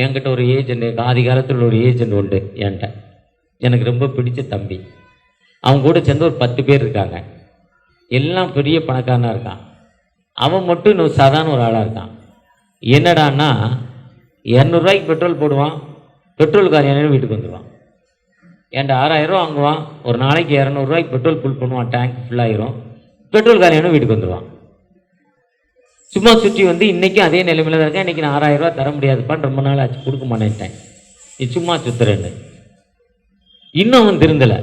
Speaker 1: என்கிட்ட ஒரு ஏஜெண்ட், ஆதி காலத்தில் ஒரு ஏஜெண்ட் உண்டு என்கிட்ட, எனக்கு ரொம்ப பிடிச்ச தம்பி. அவங்க கூட சேர்ந்து ஒரு 10 பேர் இருக்காங்க. எல்லாம் பெரிய பணக்காரனாக இருக்கான். அவன் மட்டும் இன்னும் சாதாரண ஒரு ஆளாக இருக்கான். என்னடான்னா 200 ரூபாய்க்கு பெட்ரோல் போடுவான், பெட்ரோல் காரியான வீட்டுக்கு வந்துடுவான். என்கிட்ட 6000 ரூபா வாங்குவான், ஒரு நாளைக்கு 200 ரூபாய்க்கு பெட்ரோல் ஃபுல் பண்ணுவான், டேங்க் ஃபுல்லாகிரும், பெட்ரோல் காரியான வீட்டுக்கு வந்துடுவான். சும்மா சுற்றி வந்து இன்றைக்கும் அதே நிலைமையில் தான் இருக்கேன். இன்றைக்கி நான் 6000 ரூபா தர முடியாதுப்பான்னு ரொம்ப நாள் ஆச்சு, கொடுக்க மாட்டேன்ட்டேன், நீ சும்மா சுற்றுறேன்னு. இன்னும் அவன் திருந்தலை.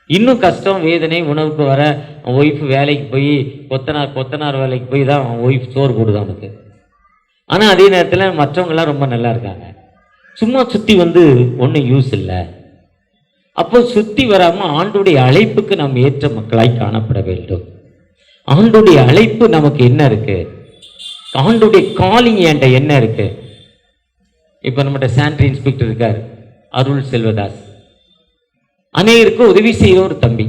Speaker 1: இன்னும் கஷ்டம், வேதனை, உணவுக்கு வர அவன் ஒய்ஃப் வேலைக்கு போய் கொத்தனார் வேலைக்கு போய் தான் அவன் ஒய்ஃப் சோறு போடுது அவனுக்கு. ஆனால் அதே நேரத்தில் மற்றவங்களாம் ரொம்ப நல்லா இருக்காங்க. சும்மா சுற்றி வந்து ஒன்றும் யூஸ் இல்லை. அப்போ சுற்றி வராமல் ஆண்டுடைய அழைப்புக்கு நாம் ஏற்ற மக்களாய் காணப்பட வேண்டும். ஆண்டுடைய அழைப்பு நமக்கு என்ன இருக்கு, ஆண்டுடைய காலிங் என்கிட்ட என்ன இருக்கு. இப்போ நம்மகிட்ட சானிட்டரி இன்ஸ்பெக்டர் இருக்கார், அருள் செல்வதாஸ். அநேகருக்கு உதவி செய்கிற ஒரு தம்பி.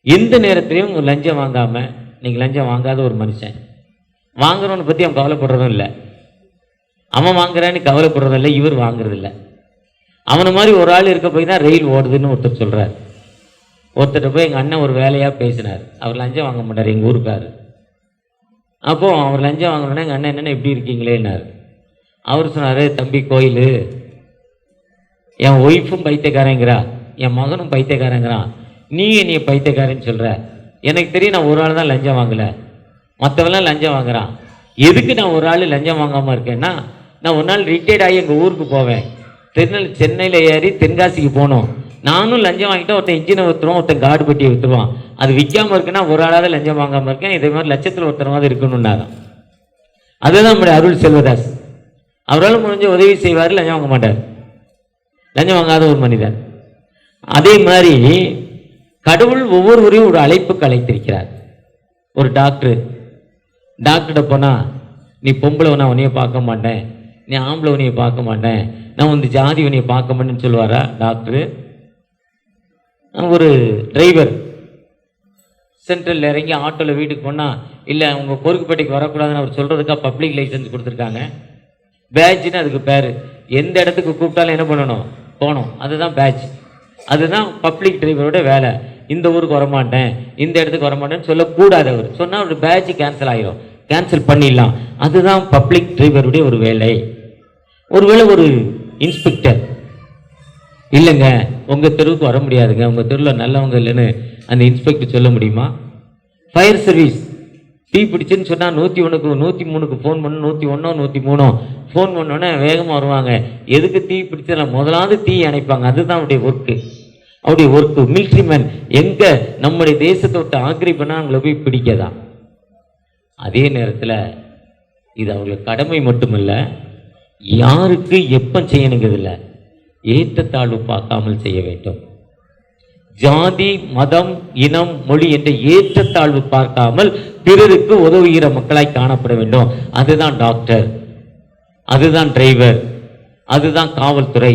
Speaker 1: எந்த நேரத்திலையும் லஞ்சம் வாங்காமல், இன்னைக்கு லஞ்சம் வாங்காத ஒரு மனுஷன். வாங்குறவனை பற்றி அவன் கவலைப்படுறதும் இல்லை, அவன் வாங்குறான்னு கவலைப்படுறதும் இல்லை, இவர் வாங்குறதில்லை. அவனை மாதிரி ஒரு ஆள் இருக்க போய் தான் ரயில் ஓடுதுன்னு ஒருத்தர் சொல்கிறார். ஒருத்தர் போய் எங்கள் அண்ணன் ஒரு வேலையாக பேசினார். அவர் லஞ்சம் வாங்க மாட்டார், எங்கள் ஊருக்கார். அப்போது அவர் லஞ்சம் வாங்கணுன்னா எங்கள் அண்ணன் என்னென்ன இப்படி இருக்கீங்களேன்னார். அவர் சொன்னார், தம்பி கோயில், என் ஒய்ஃபும் பைத்தியக்காரங்கிறா, என் மகனும் பைத்தியக்காரங்கிறான், நீ என்னைய பைத்தியக்காரன்னு சொல்கிற. எனக்கு தெரியும் நான் ஒரு ஆள் தான் லஞ்சம் வாங்கலை, மற்றவெல்லாம் லஞ்சம் வாங்குறான். எதுக்கு நான் ஒரு ஆள் லஞ்சம் வாங்காமல் இருக்கேன்னா, நான் ஒரு நாள் ரிட்டையர்ட் ஆகி எங்கள் ஊருக்கு போவேன், சென்னையில் ஏறி தென்காசிக்கு போகணும். நானும் லஞ்சம் வாங்கிட்டா ஒருத்தன் இன்ஜினை விற்றுருவான், ஒருத்தன் காடு பெட்டியை விற்றுருவான். அது விற்காமல் இருக்குன்னா ஒரு ஆளாவது லஞ்சம் வாங்காமல் இருக்கேன், இதே மாதிரி லட்சத்தில் ஒருத்தரமாவது இருக்கணும்னாதான். அதுதான் நம்முடைய அருள் செல்வதாஸ். அவரால் முடிஞ்ச உதவி செய்வார், லஞ்சம் வாங்க மாட்டார், லஞ்சம் வாங்காத ஒரு மனிதன். அதே மாதிரி கடவுள் ஒவ்வொருவரையும் ஒரு அழைப்புக்கு அழைத்திருக்கிறார். ஒரு டாக்டர்கிட்ட போனால், நீ பொம்பளை நான் உன்னைய பார்க்க மாட்டேன், நீ ஆம்பளை உன்னைய பார்க்க மாட்டேன், நான் வந்து ஜாதி உன்னைய பார்க்க மாட்டேன்னு சொல்லுவாரா டாக்டரு? ஒரு டிரைவர் சென்ட்ரலில் இறங்கி ஆட்டோவில் வீட்டுக்கு போனால், இல்லை உங்கள் பொறுக்குப்பேட்டைக்கு வரக்கூடாதுன்னு அவர் சொல்கிறதுக்காக பப்ளிக் லைசன்ஸ் கொடுத்துருக்காங்க. பேட்ஜ்னு அதுக்கு பேர். எந்த இடத்துக்கு கூப்பிட்டாலும் என்ன பண்ணணும், போகணும். அதுதான் பேட்ஜ், அதுதான் பப்ளிக் டிரைவரோட வேலை. இந்த ஊருக்கு வரமாட்டேன், இந்த இடத்துக்கு வரமாட்டேன்னு சொல்லக்கூடாது. அவர் சொன்னால் அவர் பேட்ஜ் கேன்சல் ஆகிடும், கேன்சல் பண்ணிடலாம். அதுதான் பப்ளிக் டிரைவருடைய ஒரு வேலை. ஒருவேளை ஒரு இன்ஸ்பெக்டர், இல்லைங்க உங்கள் தெருவுக்கு வர முடியாதுங்க, உங்கள் தெருவில் நல்லவங்க இல்லைன்னு அந்த இன்ஸ்பெக்டர் சொல்ல முடியுமா? ஃபயர் சர்வீஸ் தீ பிடிச்சுன்னு சொன்னால் 101க்கு 103க்கு ஃபோன் பண்ண, 101 103 ஃபோன் பண்ணோன்னே வேகமாக வருவாங்க. எதுக்கு தீ பிடிச்சதில்ல, முதலாவது தீ அணைப்பாங்க. அதுதான் அவருடைய ஒர்க்கு. மிலிட்ரி மேன் எங்கே நம்முடைய தேசத்தை விட்டு ஆக்கிரமிப்புனா அவங்கள போய் பிடிக்கதான். அதே நேரத்தில் இது அவங்களுக்கு கடமை மட்டுமல்ல, யாருக்கு எப்போ செய்யணுங்கிறதில்ல, ஏற்றத்தாழ்வு பார்க்காமல் செய்ய வேண்டும். ஜாதி, மதம், இனம், மொழி என்ற ஏற்றத்தாழ்வு பார்க்காமல் பிறருக்கு உதவுகிற மக்களாய் காணப்பட வேண்டும். அதுதான் டாக்டர், அதுதான் டிரைவர், அதுதான் காவல்துறை,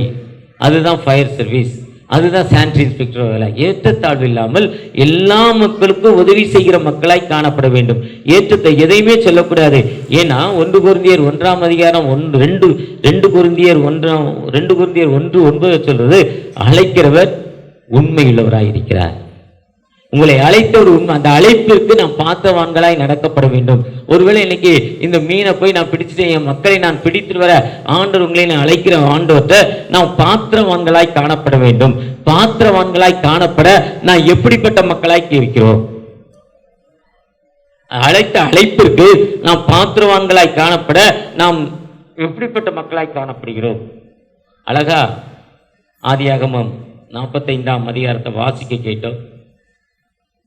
Speaker 1: அதுதான் ஃபயர் சர்வீஸ், அதுதான் சானிட்டரி இன்ஸ்பெக்டர் வேலை. ஏற்றத்தாழ்வு இல்லாமல் எல்லா மக்களுக்கும் உதவி செய்கிற மக்களாய் காணப்பட வேண்டும். ஏற்றத்தை எதையுமே சொல்லக்கூடாது. ஏன்னா 1 கொரிந்தியர் 1ஆம் அதிகாரம் 2 கொரிந்தியர் 1:9 சொல்றது, அழைக்கிறவர் உண்மையுள்ளவராயிருக்கிறார். உங்களை அழைத்த ஒரு உண்மை, அந்த அழைப்பிற்கு நாம் பார்த்தவான்களாய் நடக்கப்பட வேண்டும். ஒருவேளை இன்னைக்கு இந்த மீனை போய் நான் பிடிச்சிட்டு என் மக்களை நான் பிடித்து வர ஆண்டவர் உங்களை நான் அழைக்கிற ஆண்டவர்கிட்ட நாம் பாத்திரவான்களாய் காணப்பட வேண்டும். பாத்திரவான்களாய் காணப்பட நான் எப்படிப்பட்ட மக்களாய் இருக்கிறோம்? அழைத்த அழைப்பிற்கு நாம் பாத்திரவான்களாய் காணப்பட நாம் எப்படிப்பட்ட மக்களாய் காணப்படுகிறோம்? அழகா ஆதியாகமம் 45ஆம் அதிகாரத்தை வாசிக்க கேட்டோம்.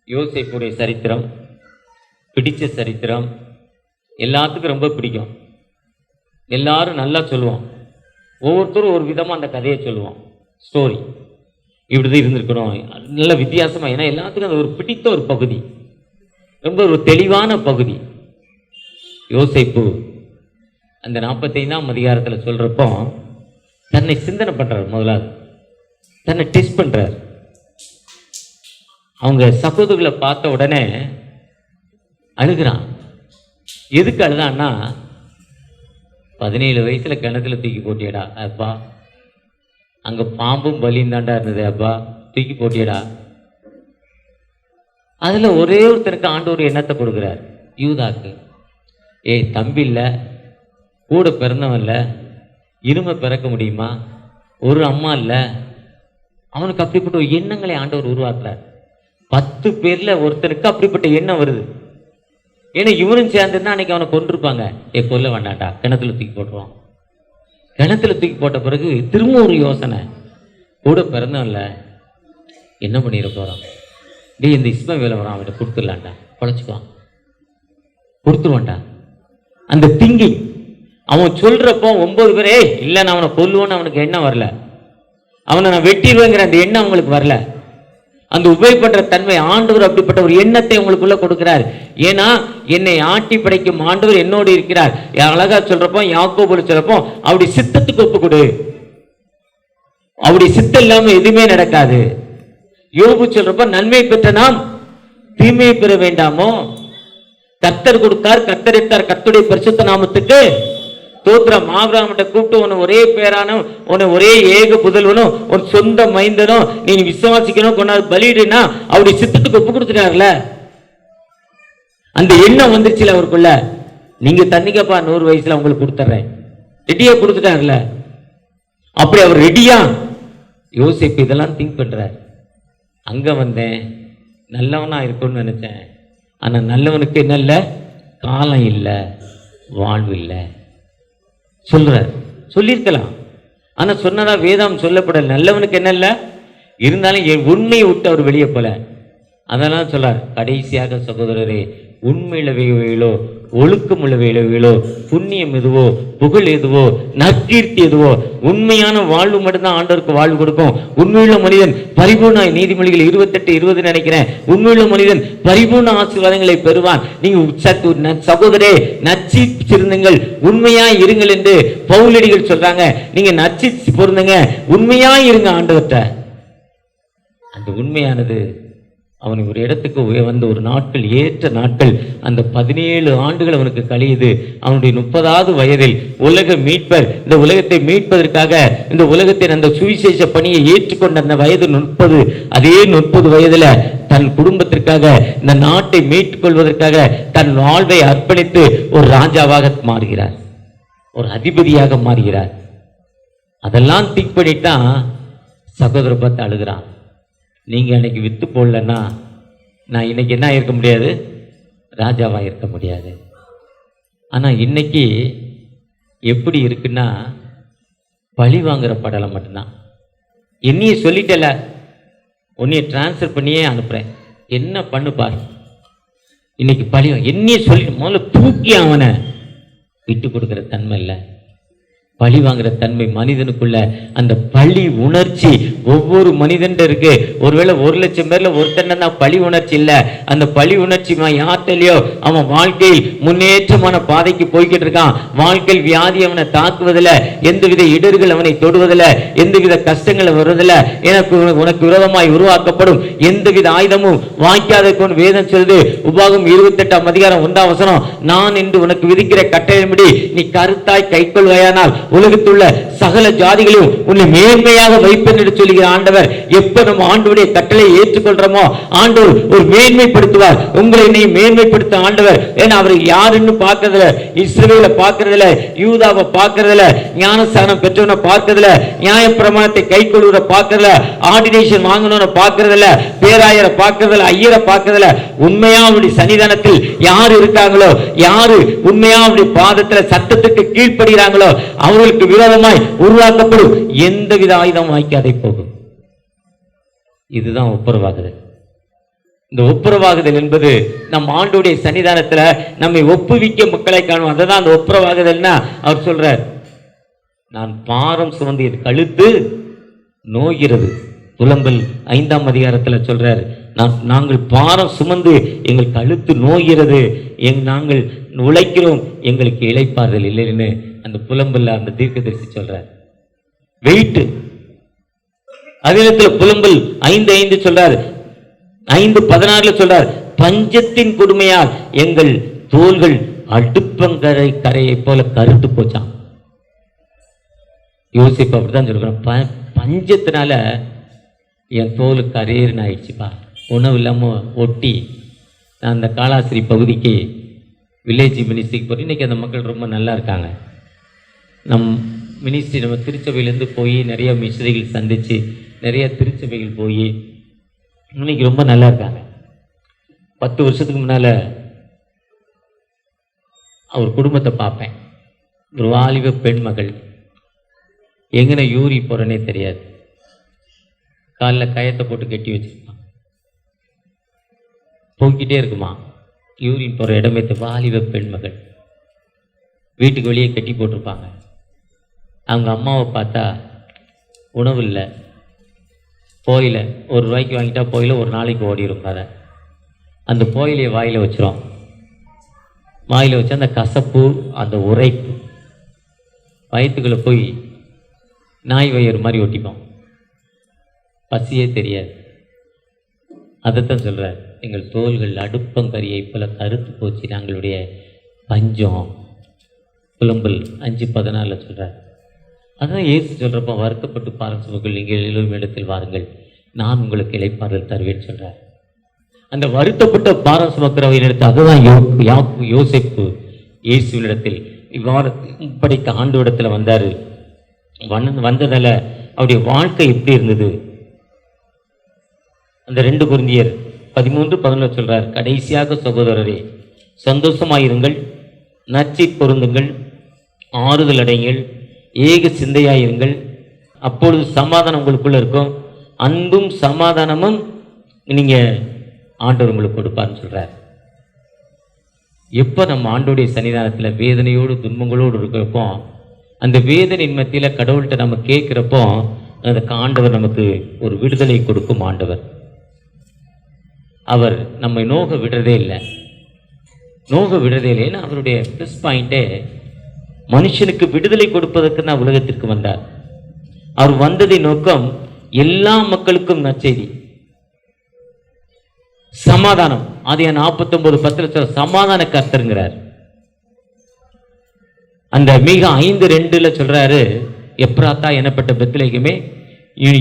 Speaker 1: யோசேப்புடைய சரித்திரம் பிடிச்ச சரித்திரம், எல்லாத்துக்கும் ரொம்ப பிடிக்கும். எல்லாரும் நல்லா சொல்லுவோம். ஒவ்வொருத்தரும் ஒரு விதமாக அந்த கதையை சொல்லுவோம். ஸ்டோரி இப்படிதான் இருந்திருக்கணும், நல்ல வித்தியாசமாக. ஏன்னா எல்லாத்துக்கும் அது ஒரு பிடித்த ஒரு பகுதி, ரொம்ப ஒரு தெளிவான பகுதி. யோசேப்பு அந்த 45ஆம் அதிகாரத்தில் சொல்கிறப்போ தன்னை சிந்தனை பண்ணுறார். முதலாவது தன்னை டெஸ்ட் பண்ணுறார். அவங்க சகோதரர்களை பார்த்த உடனே அழுகிறான். எதுக்கு அழுதான்னா, 17 வயசுல கிணத்துல தூக்கி போட்டியடா அப்பா, அங்க பாம்பும் பலியும் தாண்டா இருந்தது அப்பா, தூக்கி போட்டியடா. அதுல ஒரே ஒருத்தருக்கு ஆண்டவர் எண்ணத்தை கொடுக்குறார், யூதாக்கு. ஏய் தம்பி இல்லை, கூட பிறந்தவன் இல்லை, இருமை பிறக்க முடியுமா, ஒரு அம்மா இல்லை, அவனுக்கு அப்படிப்பட்ட ஒரு எண்ணங்களை ஆண்டவர் உருவாக்குறார். 10 பேர்ல ஒருத்தனுக்கு அப்படிப்பட்ட எண்ணம் வருது. ஏன்னா இவனும் சேர்ந்துருந்தா அன்னைக்கு அவனை கொண்டிருப்பாங்க. கொல்ல வேண்டாண்டா, கிணத்துல தூக்கி போட்டுருவான். கிணத்துல தூக்கி போட்ட பிறகு திரும்ப ஒரு யோசனை, கூட பிறந்தவன்ல என்ன பண்ணிட போறான், டே இந்த இஸ்மவேலை வரான், அவன்கிட்ட கொடுத்துடலாண்டா, பொழைச்சிக்குவான், கொடுத்துருவான்டா. அந்த திங்கிங் அவன் சொல்றப்போ 9 பேரே இல்லை நான் அவனை கொல்லுவோன்னு அவனுக்கு எண்ணம் வரல, அவனை நான் வெட்டிடுவேங்கிற அந்த எண்ணம் அவங்களுக்கு வரல. அந்த உபயோகப்படுற தன்மை ஆண்டவர் அப்படிப்பட்ட ஒரு எண்ணத்தை உங்களுக்குள்ள கொடுக்கிறார். ஏன்னா என்னை ஆட்டி படைக்கும் ஆண்டவர் என்னோடு இருக்கிறார். அழகா சொல்றப்போ, யாக்கோபு சொல்றப்போ, அப்படி சித்தத்துக்கு ஒப்பு கொடு, அப்படி சித்தம் இல்லாம எதுவுமே நடக்காது. யோபு சொல்றப்போ, நன்மை பெற்ற நாம் தீமையை பெற வேண்டாமோ, கர்த்தர் கொடுத்தார், கர்த்தர் எடுத்தார், கர்த்தருடைய பரிசுத்த நாமத்துக்கு தோத்திரம். ஆபிரகாமிட்ட கூப்பிட்டு, உன்னை ஒரே பேரான, உன்னை ஒரே ஏக புதல்வனும் உன் சொந்த மைந்தனும் நீ விசுவாசிக்கணும், கொண்டாது பலியிடுனா அவருடைய சித்தத்துக்கு ஒப்பு கொடுத்துட்டார்ல. அந்த எண்ணம் வந்துருச்சுல அவருக்குள்ள. நீங்க தண்ணிக்கப்பா 100 வயசுல உங்களுக்கு கொடுத்துட்றேன், ரெடியா கொடுத்துட்டார்ல. அப்படி அவர் ரெடியா யோசிப்பு இதெல்லாம் திங்க் பண்றார். அங்க வந்தேன், நல்லவனா இருக்கும்னு நினைச்சேன், ஆனா நல்லவனுக்கு என்ன இல்லை, காலம் இல்லை, வாழ்வு இல்லை சொல்றார். சொல்லியிருக்கலாம், ஆனா சொன்னதா வேதம் சொல்லப்படல. நல்லவனுக்கு என்ன இல்லை, இருந்தாலும் என் உண்மையை விட்டு அவர் வெளியே போல. அதெல்லாம் சொல்றார். கடைசியாக சகோதரரே, உண்மையுள்ளவைகளோ ஒழுக்கம் உள்ளவைகளோ புண்ணியம் எதுவோ புகழ் எதுவோ நற்கீர்த்தி எதுவோ, உண்மையான வாழ்வு மட்டும்தான் ஆண்டவருக்கு வாழ்வு கொடுக்கும். உண்மையுள்ள மனிதன் பரிபூர்ண, நீதிமொழிகள் 28:20 நினைக்கிறேன், உண்மையுள்ள மனிதன் பரிபூர்ண ஆசீர்வாதங்களை பெறுவான். நீங்க சகோதரே நச்சிருந்துங்கள், உண்மையா இருங்கள் என்று பவுலடிகள் சொல்றாங்க. நீங்க நச்சி பொருந்துங்க, உண்மையா இருங்க ஆண்டவர்கிட்ட. அந்த உண்மையானது அவனுக்கு ஒரு இடத்துக்கு வந்த ஒரு நாட்கள், ஏற்ற நாட்கள், அந்த 17 ஆண்டுகள் அவனுக்கு கழியுது. அவனுடைய 30வது வயதில் உலக மீட்பர், இந்த உலகத்தை மீட்பதற்காக, இந்த உலகத்தின் அந்த சுவிசேஷ பணியை ஏற்றுக்கொண்ட அந்த வயது 30. அதே 30 வயதுல தன் குடும்பத்திற்காக, இந்த நாட்டை மீட்டுக் கொள்வதற்காக தன் வாழ்வை அர்ப்பணித்து ஒரு ராஜாவாக மாறுகிறார், ஒரு அதிபதியாக மாறுகிறார். அதெல்லாம் திங்க் பண்ணிட்டான். சகோதர பார்த்து அழுகிறான். நீங்க அன்னைக்கு வித்து போடலன்னா நான் இன்னைக்கு என்ன இருக்க முடியாது, ராஜாவா இருக்க முடியாது. ஆனா இன்னைக்கு எப்படி இருக்குன்னா, பழி வாங்குற படலம் மட்டும்தான். என்னைய சொல்லிட்டல, உன்னைய டிரான்ஸ்ஃபர் பண்ணியே அனுப்புறேன், என்ன பண்ணு பாரு. இன்னைக்கு பழி என்னைய சொல்லிட்டு முதல்ல தூக்கி அவனை விட்டு கொடுக்கிற தன்மை இல்லை, பழி வாங்குற தன்மை மனிதனுக்குள்ள. அந்த பழி உணர்ச்சி ஒவ்வொரு மனிதன் இருக்கு. ஒருவேளை 1,00,000 பேர்ல ஒருத்தன் தான் பழி உணர்ச்சி இல்லை. அந்த பழி உணர்ச்சி யார்கிட்டயோ அவன் வாழ்க்கையில் முன்னேற்றமான பாதைக்கு போய்கிட்டு இருக்கான். வாழ்க்கையில் வியாதி அவனை தாக்குவதில்லை, எந்தவித இடர்கள் அவனை தொடுவதில்லை, எந்தவித கஷ்டங்கள் வருவதில்லை. எனக்கு உனக்கு விரோதமாய் உருவாக்கப்படும் எந்தவித ஆயுதமும் வாய்க்காத வேதம் சொல்லுது. உபாகம் 28ஆம் அதிகாரம் 1ஆம் வசனம், நான் என்று உனக்கு விதிக்கிற கட்டளையின்படி நீ கருத்தாய் கைக்கொள்வாயானால் உலகத்துள்ள சகல ஜாதிகளையும் உன்னை மேன்மையாக வைப்பேன் என்று சொல்லுகிற ஆண்டவர். எப்ப நம்ம ஆண்டவருடைய கட்டளை ஏற்றுக்கொள்றோமோ ஆண்டவர் ஒரு மேன்மைப்படுத்துவார். உங்களை என்னை மேன்மைப்படுத்த ஆண்டவர். ஏன்னா அவர் யாருன்னு பார்க்கறதுல, இஸ்ரவேலை பார்க்கறதுல, யூதாவை பார்க்கறதுல, ஞானஸ்தானம் பெற்றவனை பார்க்கறதுல, நியாயப்பிரமாணத்தை கை கொள்வதை பார்க்கறதுல, ஆர்டினேஷன் வாங்கணும்னு பார்க்கறதுல, பேராயரை பார்க்கறதுல, ஐயரை பார்க்கறதுல, உண்மையா அவருடைய சன்னிதானத்தில் யாரு இருக்காங்களோ, யாரு உண்மையா அவருடைய பாதத்துல சட்டத்துக்கு கீழ்ப்படுகிறாங்களோ அவர்களுக்கு விரோதமாய் உருவாக்கப்படும் எந்தவித ஆயுதம் வாய்க்காதே போகும். இதுதான் ஒப்புரவாகுது. இந்த ஒப்புரவாகுதல் என்பது நம் ஆண்டோடைய சன்னிதானத்துல நம்மை ஒப்புவிக்க மக்களை காணும். அதை தான் அந்த ஒப்புரவாகுதல்னா அவர் சொல்றார், நான் பாரம் சுமந்து கழுத்து நோகிறது. புலம்பல் 5ஆம் அதிகாரத்தில் சொல்றாரு, நாங்கள் பாரம் சுமந்து எங்கள் கழுத்து நோகிறது, நாங்கள் உழைக்கிறோம், எங்களுக்கு இளைப்பாறுதல் இல்லைன்னு அந்த புலம்பல்ல அந்த தீர்க்கதரிசி சொல்றார். வெயிட் அதே புலம்பல் 5:5 சொல்றார், 5:16 சொல்றார், பஞ்சத்தின் கொடுமையால் எங்கள் தோள்கள் அடுப்பங்கரை கரையை போல கருத்து போச்சான். யோசிப்பு அப்படிதான் சொல்றேன், பஞ்சத்தினால என் தோலுக்கு கரையேறுன்னு ஆயிடுச்சுப்பா, உணவு இல்லாமல் ஒட்டி. நான் அந்த காலாஸ்திரி பகுதிக்கு வில்லேஜ் மினிஸ்ட்ரிக்கு போய் இன்றைக்கி அந்த மக்கள் ரொம்ப நல்லா இருக்காங்க. நம் மினிஸ்ட்ரி நம்ம திருச்சபையிலேருந்து போய் நிறைய மினிஸ்ட்ரிகள் சந்தித்து நிறைய திருச்சபைகள் போய் இன்னைக்கு ரொம்ப நல்லா இருக்காங்க. 10 வருஷத்துக்கு முன்னால் அவர் குடும்பத்தை பார்ப்பேன். ஒரு வாலிப பெண் மகள், எங்கன யூரி போகிறேன்னே தெரியாது, காலில் கயத்தை போட்டு கட்டி வச்சுருப்பான், போய்கிட்டே இருக்குமா, யூரின் போகிற இடமே. வாலிப பெண் மகள் வீட்டுக்கு வெளியே கட்டி போட்டிருப்பாங்க. அவங்க அம்மாவை பார்த்தா உணவு இல்லை, போயில ₹1 வாங்கிட்டா போயில ஒரு நாளைக்கு ஓடிடும் கதை. அந்த போயிலையை வாயில் வச்சிரும், வாயில் வச்சு அந்த கசப்பு அந்த உரைப்பு வயிற்றுக்குள்ளே போய் நாய் வயிறு மாதிரி ஒட்டிப்போம், பசியே தெரியாது. அதைத்தான் சொல்கிறார், எங்கள் தோள்கள் அடுப்பங்கரியை போல கருத்து போச்சு, நாங்களுடைய பஞ்சம். புலம்பல் 5:14 சொல்கிறார். அதான் இயேசு சொல்கிறப்போ, வருத்தப்பட்டு பாரம் சுமக்கள் நீங்கள் எல்லோரும் இடத்தில் வாருங்கள், நான் உங்களுக்கு இளைப்பாறுதல் தருவேன்னு சொல்கிறார். அந்த வருத்தப்பட்ட பாரம் சுமக்கிறவர்களிடத்தில் அதுதான் யோசிப்பு இயேசுவினிடத்தில் இவ்வாறு படிக்க ஆண்டு இடத்துல வந்தார். வந்ததால அவருடைய வாழ்க்கை எப்படி இருந்தது? அந்த 2 கொரிந்தியர் 13:11 சொல்றார், கடைசியாக சகோதரரே சந்தோஷமாயிருங்கள், நற்செய்தி பொருந்துங்கள், ஆறுதல் அடையுங்கள், ஏக சிந்தையாயிருங்கள், அப்பொழுது சமாதானம் உங்களுக்குள்ள இருக்கும், அன்பும் சமாதானமும் நீங்க ஆண்டவர் உங்களுக்கு கொடுப்பார்னு சொல்றார். எப்போ நம்ம ஆண்டோடைய சன்னிதானத்தில் வேதனையோடு துன்பங்களோடு இருக்கிறப்போ, அந்த வேதனையின் மத்தியில் கடவுள்கிட்ட நம்ம கேட்குறப்போ அந்த ஆண்டவர் நமக்கு ஒரு விடுதலை கொடுக்கும் ஆண்டவர். அவர் நம்மை நோக விடுறதே இல்லை, ஏன்னா அவருடைய ப்ளஸ் பாயிண்டே மனுஷனுக்கு விடுதலை கொடுப்பதற்கு தான் உலகத்திற்கு வந்தார். அவர் வந்ததின் நோக்கம் எல்லா மக்களுக்கும் நற்செய்தி, சமாதானம். அது 49:10 சமாதான கர்த்தருங்கிறார். அந்த மீகா 5:2 சொல்றாரு, எப்ராத்தா எனப்பட்ட பெத்லகேமே,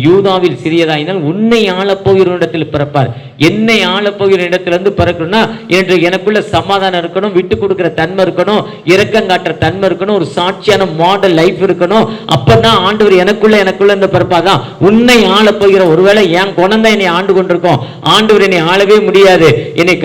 Speaker 1: யூதாவில் சிறியதாயினால் உன்னை ஆளப்போகிற இடத்தில் பிறப்பார். என்னை ஆளப்போகிற இடத்திலிருந்து பிறக்கணும்னா என்று எனக்குள்ள சமாதானம் இருக்கணும், விட்டு கொடுக்கிற தன்மை இருக்கணும், இரக்கம் காட்டுற தன்மை இருக்கணும், ஒரு சாட்சியான மாடல் லைஃப் இருக்கணும். அப்பதான் ஆண்டவர் எனக்குள்ள இருந்து பிறப்பாதான் உன்னை ஆளப்போகிற. ஒருவேளை என் குணம் தான் என்னை ஆண்டு கொண்டிருக்கோம், ஆண்டவர் என்னை ஆளவே முடியாது, என்னை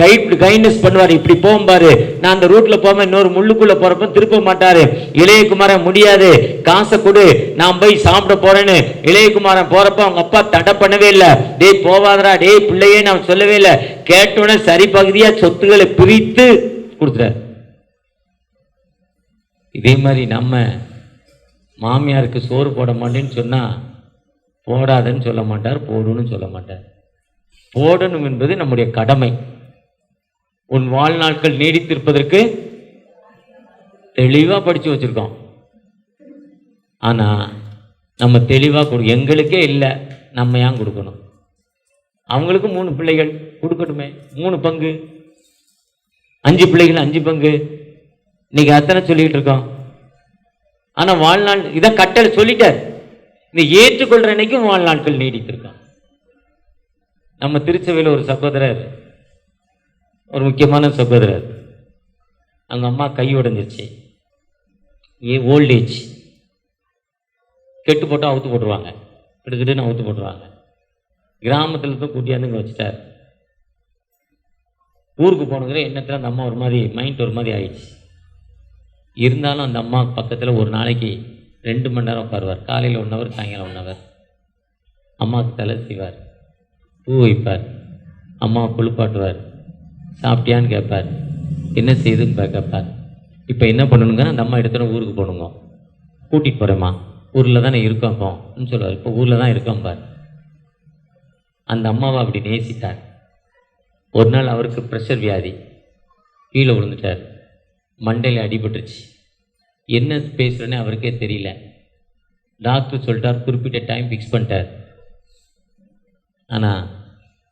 Speaker 1: கைட்னஸ் பண்ணுவார். இப்படி போகும்பாரு, நான் அந்த ரூட்ல போவேன், இன்னொரு முள்ளுக்குள்ள போறப்ப திருப்ப மாட்டாரு. இளையகுமார முடியாது, காசை கொடு, நான் போய் சாப்பிட போறேன்னு இளையகுமார போறப்ப அவங்க அப்பா தடை பண்ணவே இல்லை. டே போவாதரா, டே பிள்ளையே நான் சொல்லவே இல்லை. கேட்டோன்னே சரி பகுதியா சொத்துக்களை பிரித்து கொடுத்துறாரு. இதே மாதிரி நம்ம மாமியாருக்கு சோறு போட மாட்டேன்னு சொன்னா போடாதன்னு சொல்ல மாட்டார், போடுன்னு சொல்ல மாட்டார். போடணும் என்பது நம்முடைய கடமை. உன் வாழ்நாட்கள் நீடித்திருப்பதற்கு தெளிவா படிச்சு வச்சிருக்கோம். ஆனா நம்ம தெளிவாக எங்களுக்கே இல்லை, நம்ம ஏன் கொடுக்கணும்? அவங்களுக்கு 3 பிள்ளைகள் கொடுக்கணுமே, 3 பங்கு, 5 பிள்ளைகள் 5 பங்கு. இன்னைக்கு அத்தனை சொல்லிட்டு இருக்கோம். ஆனா வாழ்நாள் இதான் கட்டளை சொல்லிட்டார். இந்த ஏற்றுக்கொள்ற அன்னைக்கும் வாழ்நாட்கள் நீடித்திருக்கோம். நம்ம திருச்சபையில் ஒரு சகோதரர், ஒரு முக்கியமான சகோதரர், அவங்க அம்மா கை உடைஞ்சிருச்சு, ஓல்டேஜ், கெட்டு போட்டு அவுத்து போட்டுருவாங்க, கிட்டுக்கிட்டுன்னு அவுத்து போட்டுருவாங்க. கிராமத்தில் தான் கூட்டியாந்து இங்கே வச்சுட்டார். ஊருக்கு போனதுல எண்ணத்தில் அந்த அம்மா ஒரு மாதிரி மைண்ட் ஒரு மாதிரி ஆயிடுச்சு. இருந்தாலும் அந்த அம்மா பக்கத்தில் ஒரு நாளைக்கு 2 மணி நேரம் உட்காருவார். காலையில் 1 ஹவர், சாயங்காலம் 1 ஹவர். அம்மாவுக்கு தலை செய்வார், பூ வைப்பார், அம்மா குளிப்பாட்டுவார், சாப்பிட்டியான்னு கேட்பார், என்ன செய்யுதுன்னு கேட்பார். இப்போ என்ன பண்ணணுங்க, அந்த அம்மா எடுத்துகிட்டு ஊருக்கு போகணுங்க, கூட்டிகிட்டு போகிறேம்மா, ஊரில் தானே இருக்கோம் இப்போன்னு சொல்லுவார். இப்போ ஊரில் தான் இருக்கோம் பார். அந்த அம்மாவை அப்படி நேசித்தார். ஒரு நாள் அவருக்கு ப்ரெஷர் வியாதி, கீழே விழுந்துட்டார், மண்டையில் அடிபட்டுருச்சு. என்ன பேசுகிறேன்னு அவருக்கே தெரியல. டாக்டர் சொல்லிட்டார், குறிப்பிட்ட டைம் ஃபிக்ஸ் பண்ணிட்டார். ஆனால்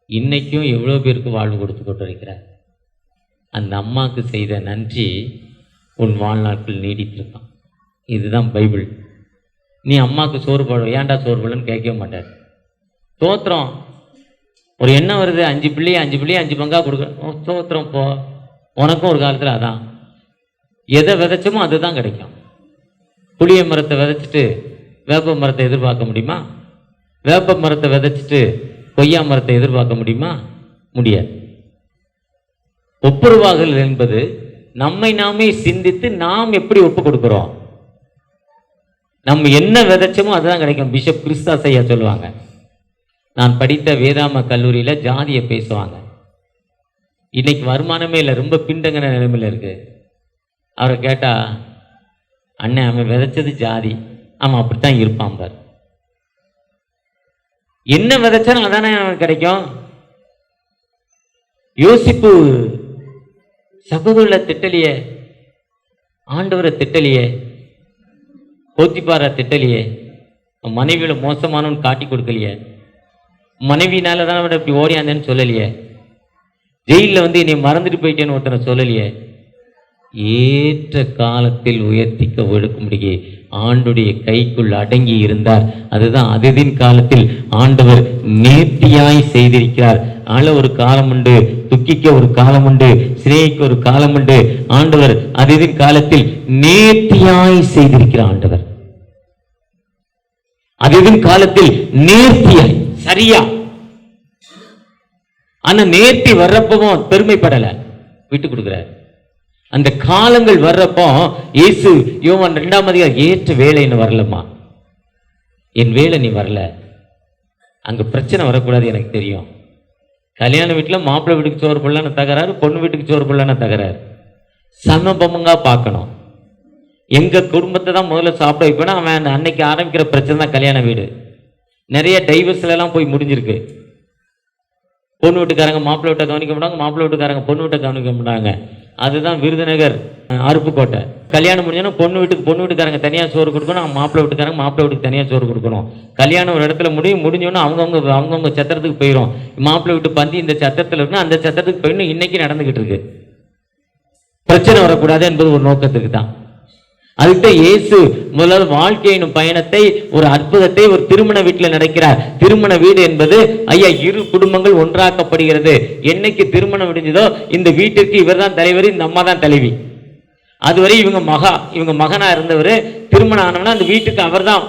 Speaker 1: இன்றைக்கும் எவ்வளோ பேருக்கு வாழ்வு கொடுத்து கொண்டு இருக்கிறார். அந்த அம்மாவுக்கு செய்த நன்றி உன் வாழ்நாட்கள் நீடித்திருக்கான். இதுதான் பைபிள். நீ அம்மாவுக்கு சோறு போட, ஏன்டா சோறு போடலன்னு கேட்கவே மாட்டார். தோத்திரம் ஒரு எண்ணம் வருது, 5 பிள்ளையை 5 பங்கா கொடுக்க, தோத்திரம் போ. உனக்கும் ஒரு காலத்தில் அதான், எதை விதைச்சோமோ அதுதான் கிடைக்கும். புளிய மரத்தை விதைச்சிட்டு வேப்ப மரத்தை எதிர்பார்க்க முடியுமா? வேப்ப மரத்தை விதைச்சிட்டு கொய்யா மரத்தை எதிர்பார்க்க முடியுமா? முடியாது. ஒப்புரவாகல் என்பது நம்மை நாமே சிந்தித்து நாம் எப்படி ஒப்பு கொடுக்கிறோம். நம்ம என்ன விதைச்சோமோ அதுதான் கிடைக்கும். பிஷப் கிறிஸ்தாஸ் ஐயா சொல்லுவாங்க, நான் படித்த வேதாம கல்லூரியில் ஜாதியை பேசுவாங்க. இன்னைக்கு வருமானமே இல்லை, ரொம்ப பின்தங்கின நிலைமையில் இருக்கு. அவரை கேட்டால், அண்ணன் அவன் விதைச்சது ஜாதி, அவன் அப்படித்தான் இருப்பான் பார். என்ன விதைச்சாலும் அதானே அவன் கிடைக்கும். யோசிப்பு சகோதர திட்டலியே, ஆண்டவரை திட்டலியே, போத்திபார திட்டலியே, மனைவியோட மோசமானவன் காட்டி கொடுக்கலையே, மனைவினால தான் அவன் இப்படி ஓடியாந்தேன்னு சொல்லலையே, ஜெயிலில் வந்து என்னை மறந்துட்டு போயிட்டேன்னு ஒருத்தனை சொல்லலையே. ஏற்ற காலத்தில் உயர்த்திக்க ஒழுக்கும்படியே ஆண்டுடைய கைக்குள் அடங்கி இருந்தார். அதுதான் அதிதின் காலத்தில் ஆண்டவர் நேர்த்தியாய் செய்திருக்கிறார். ஆள ஒரு காலம் உண்டு, துக்கிக்க ஒரு காலம் உண்டு, சிறைக்கு ஒரு காலம் உண்டு. ஆண்டவர் அதிதின் காலத்தில் நேர்த்தியாய் செய்திருக்கிறார். ஆண்டவர் அதிதின் காலத்தில் நேர்த்தியாய், சரியா. ஆனா நேர்த்தி வர்றப்பவும் பெருமைப்படல, விட்டு கொடுக்கிறார். அந்த காலங்கள் வர்றப்போ இயேசு யோவான் 2ஆம் அதிகாரம், ஏற்ற வேலைன்னு வரலம்மா, என் வேலை நீ வரல. அங்க பிரச்சனை வரக்கூடாது, எனக்கு தெரியும். கல்யாண வீட்டில் மாப்பிள்ளை வீட்டுக்கு சோறு போடலான்னு தகராறு, பொண்ணு வீட்டுக்கு சோறு போடலான்னு தகராறு. சமபங்கா பார்க்கணும். எங்க குடும்பத்தை தான் முதல்ல சாப்பிட வைப்பேன்னா அவன் அன்னைக்கு ஆரம்பிக்கிற பிரச்சனை தான் கல்யாண வீடு. நிறைய டைவர்ஸ்ல எல்லாம் போய் முடிஞ்சிருக்கு. பொண்ணு வீட்டுக்காரங்க மாப்பிள்ளை வீட்டை கவனிக்க மாட்டாங்க, மாப்பிள்ளை வீட்டுக்காரங்க பொண்ணு வீட்டை கவனிக்க மாட்டாங்க. அதுதான் விருதுநகர், அருப்புக்கோட்டை. கல்யாணம் முடிஞ்சோன்னா பொண்ணு வீட்டுக்காரங்க தனியாக சோறு கொடுக்கணும், மாப்பிள்ளை வீட்டுக்கு தனியாக சோறு கொடுக்கணும். கல்யாணம் ஒரு இடத்துல முடிஞ்சோன்னா அவங்கவுங்க சத்திரத்துக்கு போயிடும். மாப்பிள்ளை வீட்டு பந்தி இந்த சத்திரத்தில் இருக்குன்னா அந்த சத்திரத்துக்கு போயிடணும். இன்னைக்கு நடந்துகிட்டு இருக்கு. பிரச்சனை வரக்கூடாது என்பது ஒரு நோக்கத்துக்கு தான். அதுக்கு இயேசு முதலாவது வாழ்க்கையின் பயணத்தை, ஒரு அற்புதத்தை ஒரு திருமண வீட்டில் நடக்கிறார். திருமண வீடு என்பது ஐயா, இரு குடும்பங்கள் ஒன்றாக்கப்படுகிறது. என்னைக்கு திருமணம் முடிஞ்சதோ இந்த வீட்டிற்கு இவர் தான் தலைவர், இந்த அம்மா தான் தலைவி. அதுவரை இவங்க மகனா இருந்தவர். திருமணம் ஆனவனா அந்த வீட்டுக்கு அவர் தான்.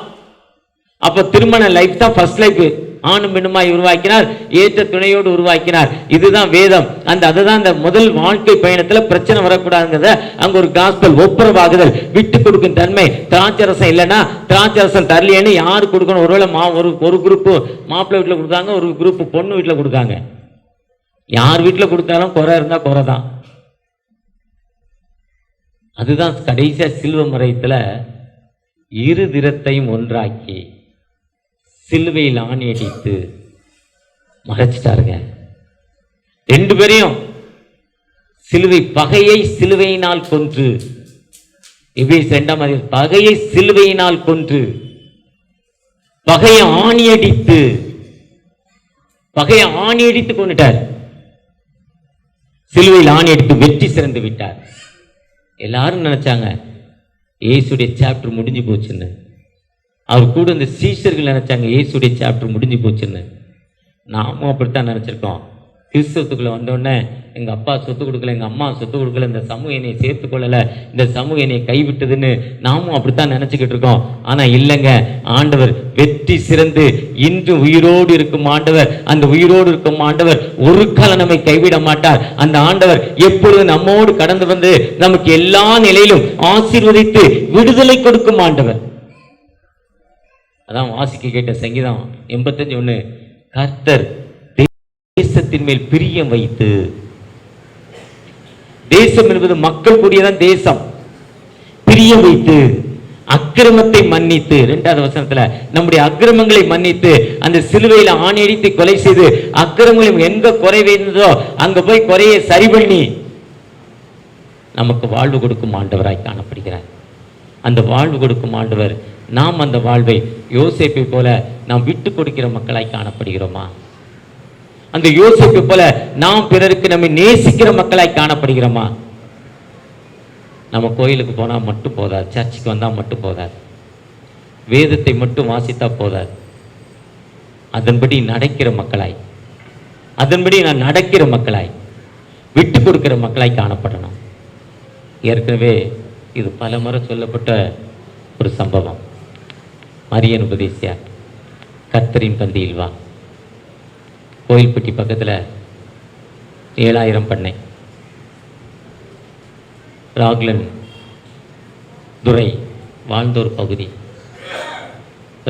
Speaker 1: அப்ப திருமண லைஃப் தான் ஃபர்ஸ்ட் லைஃப். ஆணும் பெண்ணுமாய் உருவாக்கினார், ஏற்ற துணையோடு உருவாக்கினார். இதுதான் வேதம். அதுதான் அந்த முதல் வாழ்க்கை பயணத்துல பிரச்சனை வரக்கூடாதுங்கிறத அங்க ஒரு காஸ்பல், ஒப்புரவாகுதல், விட்டு கொடுக்கும் தன்மை. திராட்சரசம் இல்லைன்னா, திராட்சரசம் தரலையேன்னு யாரு கொடுக்கணும்? ஒருவேளை ஒரு குரூப் மாப்பிள்ளை வீட்டில் கொடுத்தாங்க, ஒரு குரூப் பொண்ணு வீட்டில் கொடுத்தாங்க. யார் வீட்டில் கொடுத்தாலும் குறை இருந்தா குறை தான். அதுதான் கடைசியா சிலுவை முறையத்துல இரு திறத்தையும் ஒன்றாக்கி சிலுவையில் ஆணி அடித்து மறைச்சிட்டாருங்க. 2 பேரையும் சிலுவை, பகையை சிலுவையினால் கொன்று, பகையை சிலுவையினால் கொன்று, பகையை ஆணி அடித்து கொண்டுட்டார். சிலுவையில் ஆணி அடித்து வெற்றி சிறந்து விட்டார். எல்லாரும் நினைச்சாங்க இயேசுடைய சாப்டர் முடிஞ்சு போச்சுன்னு. அவர் கூட இந்த சீஷர்கள் நினைச்சாங்க இயேசுடைய சாப்டர் முடிஞ்சு போச்சுன்னு. நாமும் அப்படித்தான் நினைச்சிருக்கோம். கிறிஸ்தவத்துக்குள்ள வந்தோடனே எங்க அப்பா சொத்து கொடுக்கல, எங்க அம்மா சொத்து கொடுக்கல, இந்த சமூகம் என்னை சேர்த்து கொள்ளல, இந்த சமூகம் என்னை கைவிட்டதுன்னு நாமும் அப்படித்தான் நினைச்சுக்கிட்டு இருக்கோம். ஆனா இல்லைங்க, ஆண்டவர் வெற்றி சிறந்து இன்று உயிரோடு இருக்கும் ஆண்டவர். அந்த உயிரோடு இருக்கும் ஆண்டவர் ஒரு காலம் நம்மை கைவிட மாட்டார். அந்த ஆண்டவர் எப்பொழுது நம்மோடு கடந்து வந்து நமக்கு எல்லா நிலையிலும் ஆசீர்வதித்து விடுதலை கொடுக்கும் ஆண்டவர். அதான் வாசிக்க கேட்ட சங்கீதம் 85:1, கர்த்தர் தேச தேசத்தின் மேல் பிரியம் வைத்து, தேசம் என்பது மக்கள் கூடியதான் தேசம், பிரியம் வைத்து அக்கிரமத்தை மன்னித்து, 2வது வசனத்துல நம்முடைய அக்கிரமங்களை மன்னித்து அந்த சிலுவையில ஆணியடித்து கொலை செய்து அக்கிரமங்களும் எங்க குறைவதோ அங்க போய் குறையை சரி பண்ணி நமக்கு வாழ்வு கொடுக்கும் ஆண்டவராய் காணப்படுகிறார். அந்த வாழ்வு கொடுக்கும் ஆண்டவர், நாம் அந்த வாழ்வை யோசேப்பை போல நாம் விட்டு கொடுக்கிற மக்களாய் காணப்படுகிறோமா? அந்த யோசேப்பை போல நாம் பிறருக்கு நம்மை நேசிக்கிற மக்களாய் காணப்படுகிறோமா? நம்ம கோயிலுக்கு போனால் மட்டும் போதாது, சர்ச்சுக்கு வந்தால் மட்டும் போதாது, வேதத்தை மட்டும் வாசித்தா போதாது, அதன்படி நடக்கிற மக்களாய், அதன்படி நான் நடக்கிற மக்களாய், விட்டு கொடுக்கிற மக்களாய் காணப்படணும். ஏற்கனவே இது பல முறை சொல்லப்பட்ட ஒரு சம்பவம். மரியன் உபதேசியார் கர்த்தரின் பந்தியில் வா, கோயில்பட்டி பக்கத்தில் 7000 பண்ணை, ராக்லன் துரை வாழ்ந்த ஒரு பகுதி.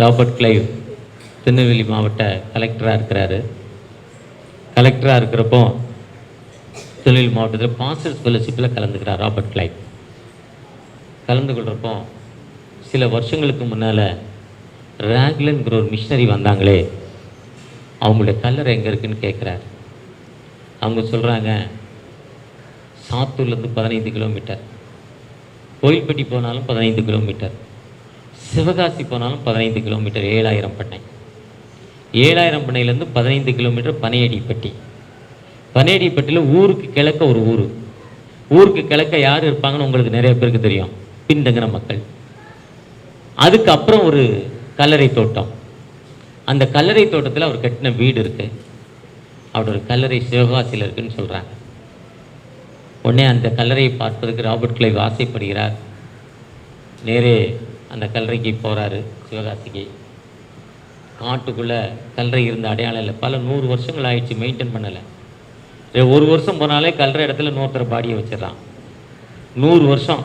Speaker 1: ராபர்ட் கிளைவ் திருநெல்வேலி மாவட்ட கலெக்டராக இருக்கிறாரு. கலெக்டராக இருக்கிறப்போ திருநெல்வேலி மாவட்டத்தில் பாஸ்டர் ஸ்காலர்ஷிப்பில் கலந்துக்கிறார். ராபர்ட் கிளைவ் கலந்து கொள்கிறப்போ சில வருஷங்களுக்கு முன்னால் ராக்லன்கிற ஒரு மிஷினரி வந்தாங்களே, அவங்களுடைய கல்லறை எங்கே இருக்குன்னு கேட்குறாரு. அவங்க சொல்கிறாங்க, சாத்தூர்லேருந்து 15 கிலோமீட்டர், கோயில்பட்டி போனாலும் 15 கிலோமீட்டர், சிவகாசி போனாலும் 15 கிலோமீட்டர். 7000 பண்ணை, 7000 பண்ணையிலேருந்து 15 கிலோமீட்டர் பனையடிப்பட்டி. பனையடிப்பட்டியில் ஊருக்கு கிழக்க ஒரு ஊர், ஊருக்கு கிழக்க யார் இருப்பாங்கன்னு உங்களுக்கு நிறைய பேருக்கு தெரியும், பின்தங்கின மக்கள். அதுக்கப்புறம் ஒரு கல்லறை தோட்டம், அந்த கல்லறை தோட்டத்தில் அவர் கட்டின வீடு இருக்குது. அவரோட கல்லறை சிவகாசியில் இருக்குதுன்னு சொல்கிறாங்க. உடனே அந்த கல்லறையை பார்ப்பதற்கு ராபர்ட் கிளைவ் ஆசைப்படுகிறார். நேரே அந்த கல்லறைக்கு போகிறாரு, சிவகாசிக்கு. காட்டுக்குள்ளே கல்லறை இருந்த அடையாளம் இல்லை, பல 100 வருஷங்கள் ஆயிடுச்சு, மெயின்டைன் பண்ணலை. 1 வருஷம் போனாலே கல்லறை இடத்துல இன்னொருத்தர் பாடியை வச்சிடறான். 100 வருஷம்,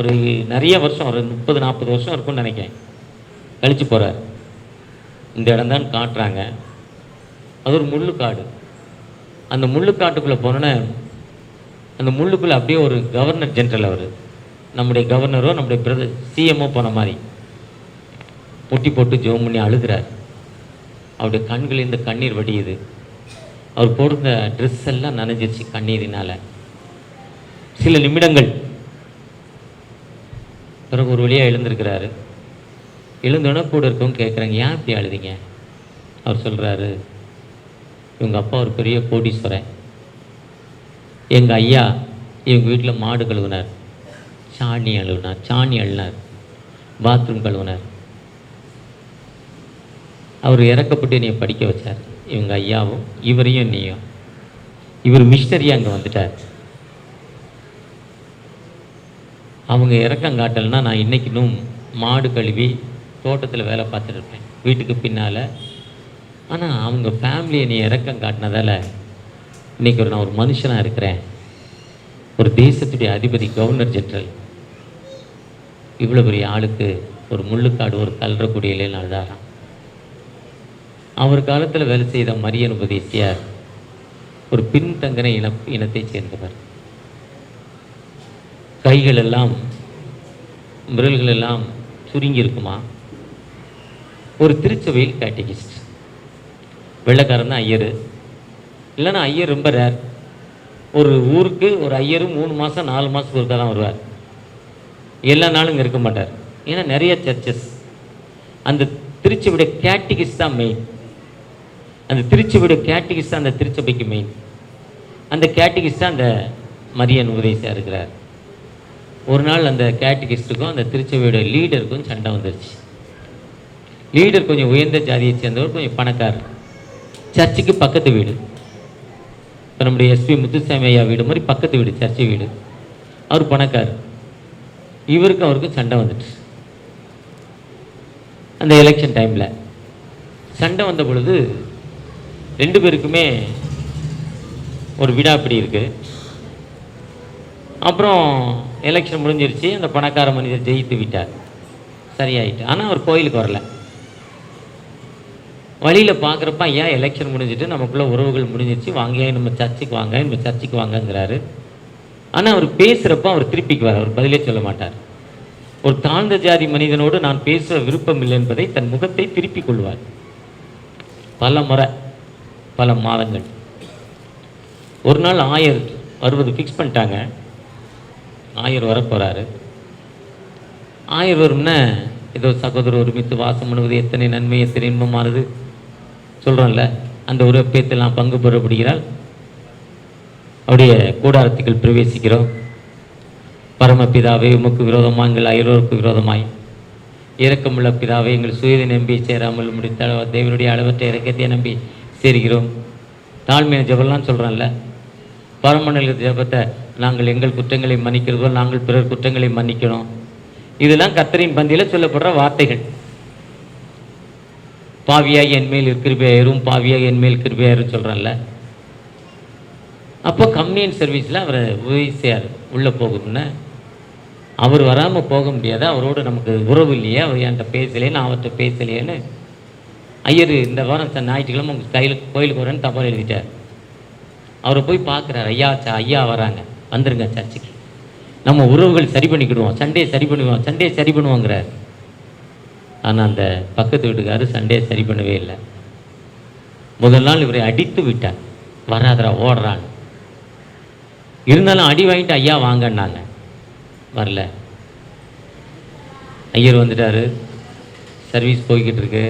Speaker 1: ஒரு நிறைய வருஷம், ஒரு 30-40 வருஷம் இருக்கும்னு நினைக்கிறேன், கழித்து போகிறார். இந்த இடம்தான் காட்டுறாங்க. அது ஒரு முள்ளுக்காடு. அந்த முள்ளுக்காட்டுக்குள்ளே போனோன்னே அந்த முள்ளுக்குள்ளே அப்படியே ஒரு கவர்னர் ஜென்ரல், அவர் நம்முடைய கவர்னரோ நம்முடைய பிரதர் சிஎம்ஓ போன மாதிரி முட்டி போட்டு ஜெபம் பண்ணி அழுகிறார். அவருடைய கண்களிலிருந்து கண்ணீர் வடியுது. அவர் போடுற ட்ரெஸ் எல்லாம் நனைஞ்சிருச்சு கண்ணீரினால். சில நிமிடங்கள் பிறகு ஒரு வழியாக எழுந்திருக்கிறாரு. எழுந்தோடனே கூட இருக்கவங்க கேட்குறாங்க, ஏன் இப்படி அழுதிங்க? அவர் சொல்கிறாரு, இவங்க அப்பா ஒரு பெரிய கோடீஸ்வரன், எங்கள் ஐயா இவங்க வீட்டில் மாடு கழுவினார், சாணி அழுவினார், பாத்ரூம் கழுவினார். அவர் இறக்கப்பட்டு என்னை படிக்க வச்சார், இவங்க ஐயாவும் இவரையும் நீயும். இவர் மிஷினரியாக அங்கே வந்துட்டார். அவங்க இறக்கம் காட்டலைன்னா நான் இன்றைக்கி இன்னும் மாடு கழுவி தோட்டத்தில் வேலை பார்த்துட்டு இருப்பேன் வீட்டுக்கு பின்னால். ஆனால் அவங்க ஃபேமிலியை நீ இறக்கம் காட்டினதால் இன்றைக்கி நான் ஒரு மனுஷனாக இருக்கிறேன், ஒரு தேசத்துடைய அதிபதி, கவர்னர் ஜெனரல். இவ்வளோ பெரிய ஆளுக்கு ஒரு முள்ளுக்காடு, ஒரு கல்றக்கூடிய அழுதாராம். அவர் காலத்தில் வேலை செய்த மரியன் உபதேசியார் ஒரு பின்தங்கின இனத்தை சேர்ந்தவர். கைகள் எல்லாம் விரல்கள் எல்லாம் சுருங்கி இருக்குமா. ஒரு திருச்சபையில் கேட்டகிஸ்ட், வெள்ளைக்காரன் தான் ஐயர், இல்லைன்னா ஐயர் ரொம்ப ரேர். ஒரு ஊருக்கு ஒரு ஐயரும் 3 மாதம் 4 மாதத்துக்கு ஒருக்கா தான் வருவார். எல்லா நாளும் இங்கே இருக்க மாட்டார். ஏன்னா நிறைய சர்ச்சஸ். அந்த திருச்சபையுடைய கேட்டகிஸ்ட் தான் மெயின். அந்த திருச்சபையுடைய கேட்டகிஸ்ட் தான் அந்த திருச்சபைக்கு மெயின். அந்த கேட்டகிஸ்ட் தான் அந்த மரியன் உபதேசியாக இருக்கிறார். ஒரு நாள் அந்த கேட்டகிஸ்ட்டுக்கும் அந்த திருச்சபையோட லீடருக்கும் சண்டை வந்துருச்சு. லீடர் கொஞ்சம் உயர்ந்த ஜாதியை சேர்ந்தவர், கொஞ்சம் பணக்காரர். சர்ச்சுக்கு பக்கத்து வீடு, இப்போ நம்முடைய எஸ்பி முத்துசாமி ஐயா வீடு மாதிரி பக்கத்து வீடு, சர்ச்சு வீடு. அவர் பணக்காரர். இவருக்கும் அவருக்கும் சண்டை வந்துட்டு அந்த எலெக்ஷன் டைமில் சண்டை வந்த பொழுது 2 பேருக்குமே ஒரு விடாப்பிடி இருக்குது. அப்புறம் எலெக்ஷன் முடிஞ்சிருச்சு. அந்த பணக்கார மனிதர் ஜெயித்து விட்டார், சரியாயிட்டு. ஆனால் அவர் கோயிலுக்கு வரல. வழியில் பார்க்குறப்ப ஐயா எலெக்ஷன் முடிஞ்சிட்டு நமக்குள்ள உறவுகள் முடிஞ்சிச்சு, வாங்க நம்ம சர்ச்சுக்கு வாங்க, நம்ம சர்ச்சுக்கு வாங்கங்கிறாரு. ஆனால் அவர் பேசுகிறப்ப அவர் திருப்பிக்குவார், அவர் பதிலே சொல்ல மாட்டார். ஒரு தாழ்ந்த ஜாதி மனிதனோடு நான் பேச விருப்பம் இல்லை என்பதை தன் முகத்தை திருப்பிக் கொள்வார். பல முறை, பல மாதங்கள். ஒரு நாள் ஆயர் வருவது ஃபிக்ஸ் பண்ணிட்டாங்க. ஆயர் வரப்போகிறாரு. ஆயர் வரும்னா ஏதோ சகோதரர் ஒருமித்து வாசம் பண்ணுவது எத்தனை நன்மை எத்தனை இன்பமானது சொல்கிறோம்ல, அந்த ஒரு பேத்தில் நான் பங்கு பெறப்படுகிறாள். அவருடைய கூடாரத்துக்குள் பிரவேசிக்கிறோம். பரமபிதாவே உமக்கு விரோதமாக எங்கள் அயலோருக்கு விரோதமாய் இரக்கமுள்ள பிதாவை எங்கள் சுயதை நம்பி சேராமல் முடித்த தேவனுடைய அளவற்ற இறக்கத்தை நம்பி சேர்கிறோம். தாழ்மையான ஜெபம்லாம் சொல்கிறோம்ல, பரமநிலை ஜெபத்தை நாங்கள் எங்கள் குற்றங்களை மன்னிக்கிறதோ நாங்கள் பிறர் குற்றங்களை மன்னிக்கணும். இதெல்லாம் கர்த்தரின் பந்தியில் சொல்லப்படுற வார்த்தைகள். பாவியாய் என்மேல் கிருபையாயிரும், பாவியாய் என்மேல் கிருபையாயிரும் சொல்கிறோம்ல. அப்போ கம்யூனியன் சர்வீஸில் அவரை உதவி செய்யார். உள்ளே போகணும்னு அவர் வராமல் போக முடியாது, அவரோடு நமக்கு உறவு இல்லையே, அவர் என்கிட்ட பேசலையே, நான் அவர்கிட்ட பேசலையேன்னு ஐயர் இந்த வாரம் ஞாயிற்றுக்கிழமை உங்கள் கையில் கோயிலுக்கு வரேன்னு தபால் எழுதிட்டார். அவரை போய் பார்க்குறாரு. ஐயா வராங்க, வந்துருங்க சர்ச்சுக்கு, நம்ம உறவுகள் சரி பண்ணிக்கிடுவோம், சண்டே சரி பண்ணுவோம், சண்டே சரி பண்ணுவோங்கிறார். ஆனால் அந்த பக்கத்து வீட்டுக்காரர் சண்டே சரி பண்ணவே இல்லை. முதல் நாள் இவரை அடித்து விட்டார், வராதரா ஓடுறான்னு. இருந்தாலும் அடி வாங்கிட்டு ஐயா வாங்கன்னாங்க, வரல. ஐயர் வந்துட்டார், சர்வீஸ் போய்கிட்டு இருக்கு,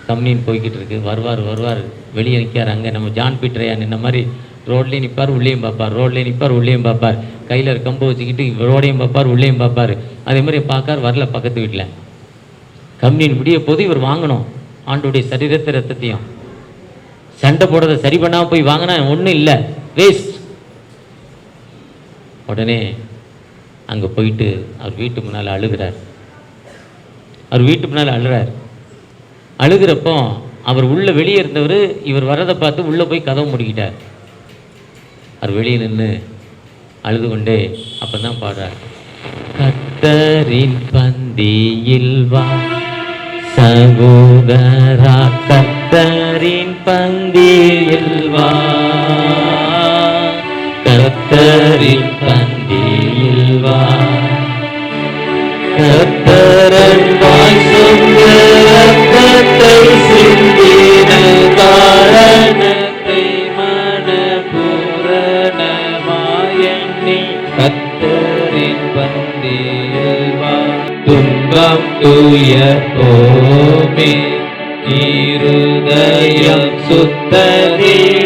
Speaker 1: கம்யூனியன் போய்கிட்டு இருக்கு. வருவார் வெளியே நிற்கார். அங்கே நம்ம ஜான் பீட்டரையா நின்ன மாதிரி ரோட்லேயும் நிற்பார், உள்ளேயும் பார்ப்பார், ரோட்லேயும் நிற்பார், உள்ளேயும் பார்ப்பார். கையில் கம்பு வச்சுக்கிட்டு ரோடையும் பார்ப்பார், உள்ளேயும் பார்ப்பார். அதே மாதிரி பார்க்கார், வரல பக்கத்து வீட்டில். கம்யூனியன் முடிய போது இவர் வாங்கணும் ஆண்டுடைய சரீரத்தை ரத்தத்தையும். சண்டை போடுறதை சரி பண்ணாமல் போய் வாங்கினா ஒன்றும் இல்லை, வேஸ்ட். உடனே அங்கே போயிட்டு அவர் வீட்டு முன்னால் அழுகிறார். அழுகிறப்போ அவர் உள்ளே வெளியே இருந்தவர் இவர் வரதை பார்த்து உள்ளே போய் கதவை மூடிக்கிட்டார். அவர் வெளியே நின்று அழுது கொண்டே அப்போ தான் பாடுறார். கர்த்தரின் பந்தியில் வா சகோதரா, கர்த்தரின் பந்தியில் வா, கர்த்தரின் பந்தியில் வா, கர்த்தரன் வாய் சொந்த ரத்தத்தை சிந்தின காரணத்தை மனபூரணமாயெண்ணி கர்த்தரின் பந்தியில் வா. துன்பம் துயர் போமே, இருதயம் சுத்தரிடனாமே,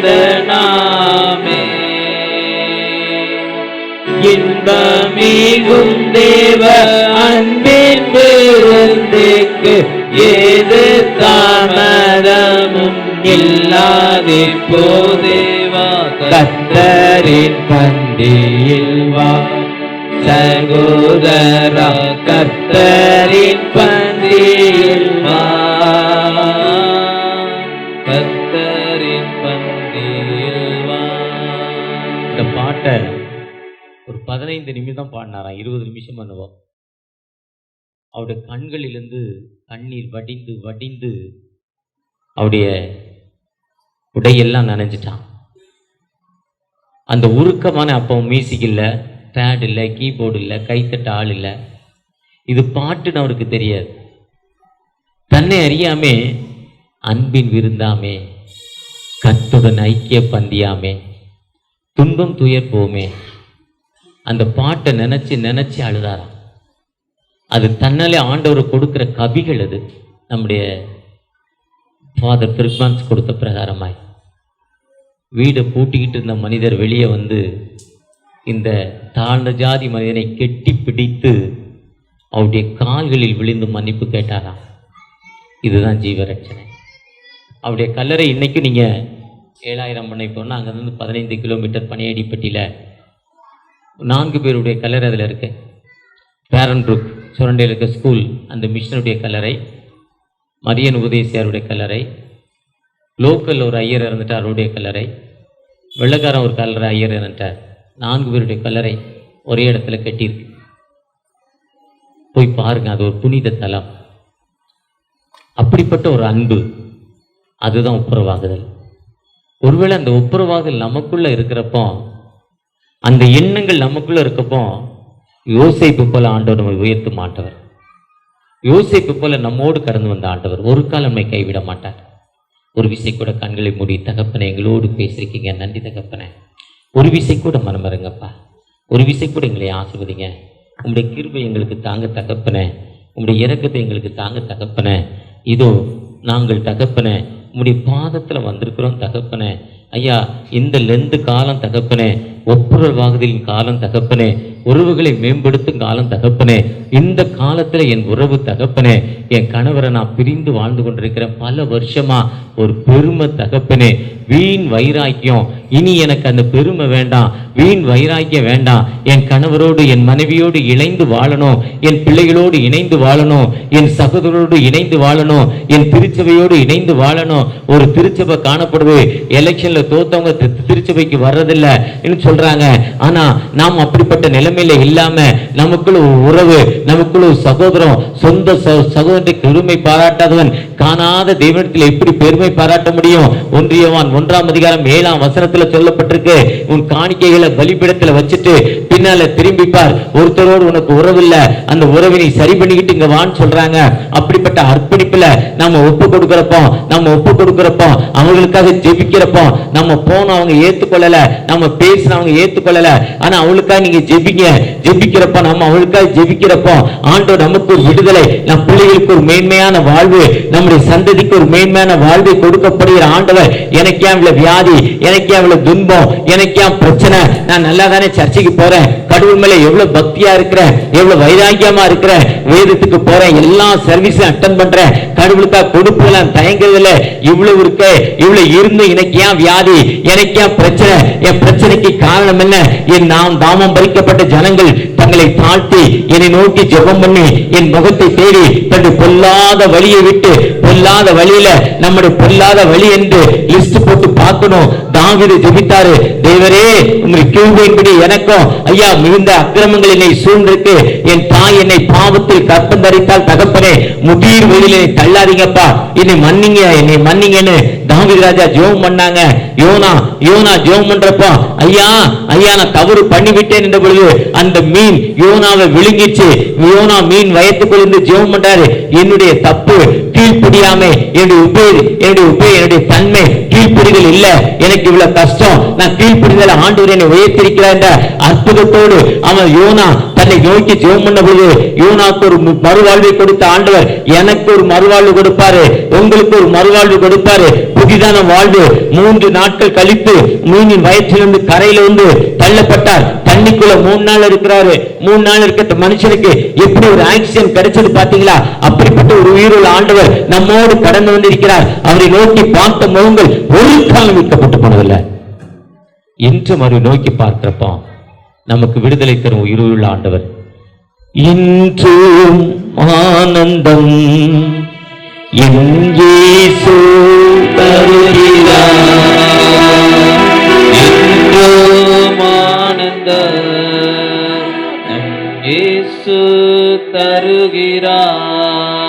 Speaker 1: இன்பமிகும் தேவ அன்பின் விருந்துக்கு ஏது தாமதமும் இல்லாதே போதேவா. கர்த்தரின் பந்தியில் வா சகோதரா, கர்த்தரின் பந்தியில் வா, கர்த்தரின் பந்தியில் வா. இந்த பாட்டை ஒரு 15 நிமிடம் பாடினாராம், 20 நிமிஷம் அனுபவம். அவருடைய கண்களிலிருந்து கண்ணீர் வடிந்து வடிந்து அவருடைய உடையெல்லாம் நனைஞ்சிட்டான். அந்த உருக்கமான அப்போ மியூசிக் இல்லை, பேட் இல்லை, கீபோர்டு இல்லை, கைத்தட்ட ஆள் இல்லை. இது பாட்டுன்னு அவருக்கு தெரியாது. தன்னை அறியாமே அன்பின் விருந்தாமே, கர்த்தருடன் ஐக்கிய பந்தியாமே, துன்பம் துயர் போமே, அந்த பாட்டை நினைச்சு நினைச்சு அழுதாராம். அது தன்னாலே ஆண்டவர் கொடுக்கிற கவிகள். அது நம்முடைய ஃபாதர் பிரிக்மான்ஸ் கொடுத்த பிரகாரமாய் வீடை பூட்டிக்கிட்டு இருந்த மனிதர் வெளியே வந்து இந்த தாழ்ந்த ஜாதி மனிதனை கெட்டி பிடித்து அவருடைய கால்களில் விழுந்து மன்னிப்பு கேட்டாராம். இதுதான் ஜீவரட்சணை. அவருடைய கல்லறை இன்னைக்கும் நீங்கள் 7000 பண்ணை போனால் அங்கேருந்து 15 கிலோமீட்டர் பனையடிப்பட்டியில் 4 பேருடைய கல்லறை அதில் இருக்கு. பேரன்புக் சுரண்டையில் இருக்க ஸ்கூல் அந்த மிஷனுடைய கல்லறை, மரியன் உபதேசியாருடைய கல்லறை, லோக்கல் ஒரு ஐயர் இறந்துட்டார் அவருடைய கல்லறை, வெள்ளக்காரன் ஒரு கல்லறை ஐயர் இறந்துட்டார். 4 பேருடைய கல்லறை ஒரே இடத்துல கட்டியிருக்கு. போய் பாருங்க, அது ஒரு புனித தலம். அப்படிப்பட்ட ஒரு அன்பு அதுதான் ஒப்புரவாகுதல். ஒருவேளை அந்த ஒப்புரவாகுதல் நமக்குள்ள இருக்கிறப்போ, அந்த எண்ணங்கள் நமக்குள்ள இருக்கப்போ, யோசேப்பு போல ஆண்டவர் நம்மை உயர்த்த மாட்டவர். யோசேப்பு போல நம்மோடு கடந்து வந்த ஆண்டவர் ஒரு காலம் நம்மை கைவிட மாட்டார். ஒரு விசை கூட கண்களை மூடி, தகப்பனை எங்களோடு பேசியிருக்கீங்க, நன்றி தகப்பனே. ஒரு விசை கூட மனமருங்கப்பா, ஒரு விசை கூட எங்களை ஆசீர்வதிங்க. உங்களுடைய கிருபை எங்களுக்கு தாங்க தகப்பனே, உங்களுடைய இரக்கத்தை எங்களுக்கு தாங்க தகப்பனே. இதோ நாங்கள் தகப்பனே உங்களுடைய பாதத்தில் வந்திருக்கிறோம் தகப்பனே. ஐயா, இந்த லெந்து காலம் தகப்பனே, ஒப்புரவாகுதலின் காலம் தகப்பனே, உறவுகளை மேம்படுத்தும் காலம் தகப்பனே. இந்த காலத்தில் என் உறவு தகப்பனே, என் கணவரை நான் பிரிந்து வாழ்ந்து கொண்டிருக்கிறேன் பல வருஷமா. ஒரு பெருமை தகப்பனே, வீண் வைராக்கியம், இனி எனக்கு அந்த பெருமை வேண்டாம், வீண் வைராக்கியம் வேண்டாம். என் கணவரோடு என் மனைவியோடு இணைந்து வாழணும், என் பிள்ளைகளோடு இணைந்து வாழணும், என் சகோதரோடு இணைந்து வாழணும், என் திருச்சபையோடு இணைந்து வாழணும். ஒரு திருச்சபை காணப்படுது, எலெக்ஷன்ல தோத்தவங்க திருச்சபைக்கு வர்றதில்லை சொல்றாங்க. ஆனா நாம் அப்படிப்பட்ட நிலைமையில இல்லாம நமக்குள்ள ஒரு உறவு, நமக்குள்ள ஒரு சகோதரம், சொந்த சகோதரனுக்கு பெருமை பாராட்டாதவன் காணாத தெய்வத்தில் எப்படி பெருமை பாராட்ட முடியும்? 1 யோவான் 1:7 சொல்லப்பட்டிருக்கு, உன் காணிக்கைகளை பலிபீடத்துல வச்சுட்டு பின்னால திரும்பிப்பார், ஒருத்தரோடு உனக்கு உறவு இல்ல, அந்த உறவினை சரி பண்ணிக்கிட்டு இங்க வான்னு சொல்றாங்க. அப்படிப்பட்ட அர்ப்பணிப்புல நம்ம ஒப்பு கொடுக்கிறப்போ, அவங்களுக்காக ஜெபிக்கிறப்போ, நம்ம போனோம் அவங்க ஏத்துக்கொள்ளல, நம்ம பேசின அவங்க ஏத்துக்கொள்ளல, ஆனா அவளுக்காக நீங்க ஜெபிக்கிறப்போ, நம்ம அவளுக்காக ஜெபிக்கிறப்போ, ஆண்டவர் நமக்கு ஒரு விடுதலை, நம் பிள்ளைகளுக்கு ஒரு மேன்மையான வாழ்வு, நம்முடைய சந்ததிக்கு ஒரு மேன்மையான வாழ்வை கொடுக்கப்படுகிற ஆண்டவர். எனக்கு ஏன் இவ்வளவு வியாதி, எனக்கு ஏன் இவ்வளவு துன்பம், எனக்கு ஏன் பிரச்சனை, நான் நல்லா தானே சர்ச்சைக்கு போறேன், கடவுள் மேல எவ்வளவு பக்தியா இருக்கிறேன், எவ்வளவு வைராக்கியமா இருக்கிறேன், வேதத்துக்கு போறேன், எல்லா சர்வீஸும் அட்டன் பண்றேன், கடவுளுக்காக கொடுப்பெல்லாம் தயங்குறதில்ல, இவ்வளவு இருக்க, இவ்வளவு இருந்து எனக்கு ஏன் வியாதி, எனக்கு ஏன் பிரச்சனை, என் பிரச்சனைக்கு காரணம் என்ன? என் நாம் தாமம் பறிக்கப்பட்ட ஜனங்கள் தங்களை தாழ்த்தி என்னை நோக்கி ஜெபம் பண்ணி என் முகத்தை தேடி தன்னுடைய பொல்லாத வழியை விட்டு, பொல்லாத வழியில நம்முடைய பொல்லாத வழி என்று லிஸ்ட் போட்டு பார்க்கணும். தாவீது ஜெபித்தாரு, தேவரே உங்களுடைய கிருபையின்படி எனக்கும் ஐயா மிகுந்த அக்கிரமங்கள் என்னை சூழ்ந்திருக்கு, என் தாய் என்னை பாவத்தில் கற்பம் தரித்தால் தகப்பனே முதிர் வழியில தள்ளாதீங்கப்பா, என்னை மன்னிங்கன்னு தாவீது ராஜா ஜெபம் பண்ணாங்க. யோனா ஜெபம் பண்றப்போ, ஐயா நான் தவறு பண்ணிவிட்டேன் என்ற பொழுது அந்த மீன் யோனாவை விழுங்கிச்சு. யோனா மீன் வயத்துக்குள் இருந்து ஜெபம் பண்றாரு, என்னுடைய தப்பு கீழ்ப்படியாம, என்னுடைய தன்மை கீழ்ப்படிதல் இல்ல, எனக்கு இவ்வளவு கஷ்டம், நான் கீழ்ப்படிதல் ஆண்டவர் என்னை உயர்த்திருக்கிறார் என்ற அற்புதத்தோடு அவன் யோனா தன்னை நோக்கி ஜெபம் பண்ண பொழுது யோனாக்கு ஒரு மறுவாழ்வை கொடுத்த ஆண்டவர் எனக்கு ஒரு மறுவாழ்வு கொடுப்பாரு, உங்களுக்கு ஒரு மறுவாழ்வு கொடுப்பாரு, புதிதான வாழ்வு. 3 நாட்கள் கழித்து மீனின் வயிற்றிலிருந்து கரையில வந்து தள்ளப்பட்டார். தண்ணிக்குள்ள 3 நாள் இருக்கிறாரு. 3 நாள் இருக்க மனுஷனுக்கு எப்படி ஒரு ஆக்சிஜன் கிடைச்சது பாத்தீங்களா? அப்படிப்பட்ட ஒரு உயிருள்ள ஆண்டவர் நம்மோடு கடந்து வந்திருக்கிறார். அவரை நோக்கி பார்த்த முகங்கள் ஒரு காலம் மீட்கப்பட்டு போனதில்லை. இன்று மறு நோக்கி பார்க்கிறப்போ நமக்கு விடுதலை தரும் உயிருள்ள ஆண்டவர். இன்றும் ஆனந்தம் இயேசு தருகிறார், இன்றும் ஆனந்தம் இயேசு தருகிறார்,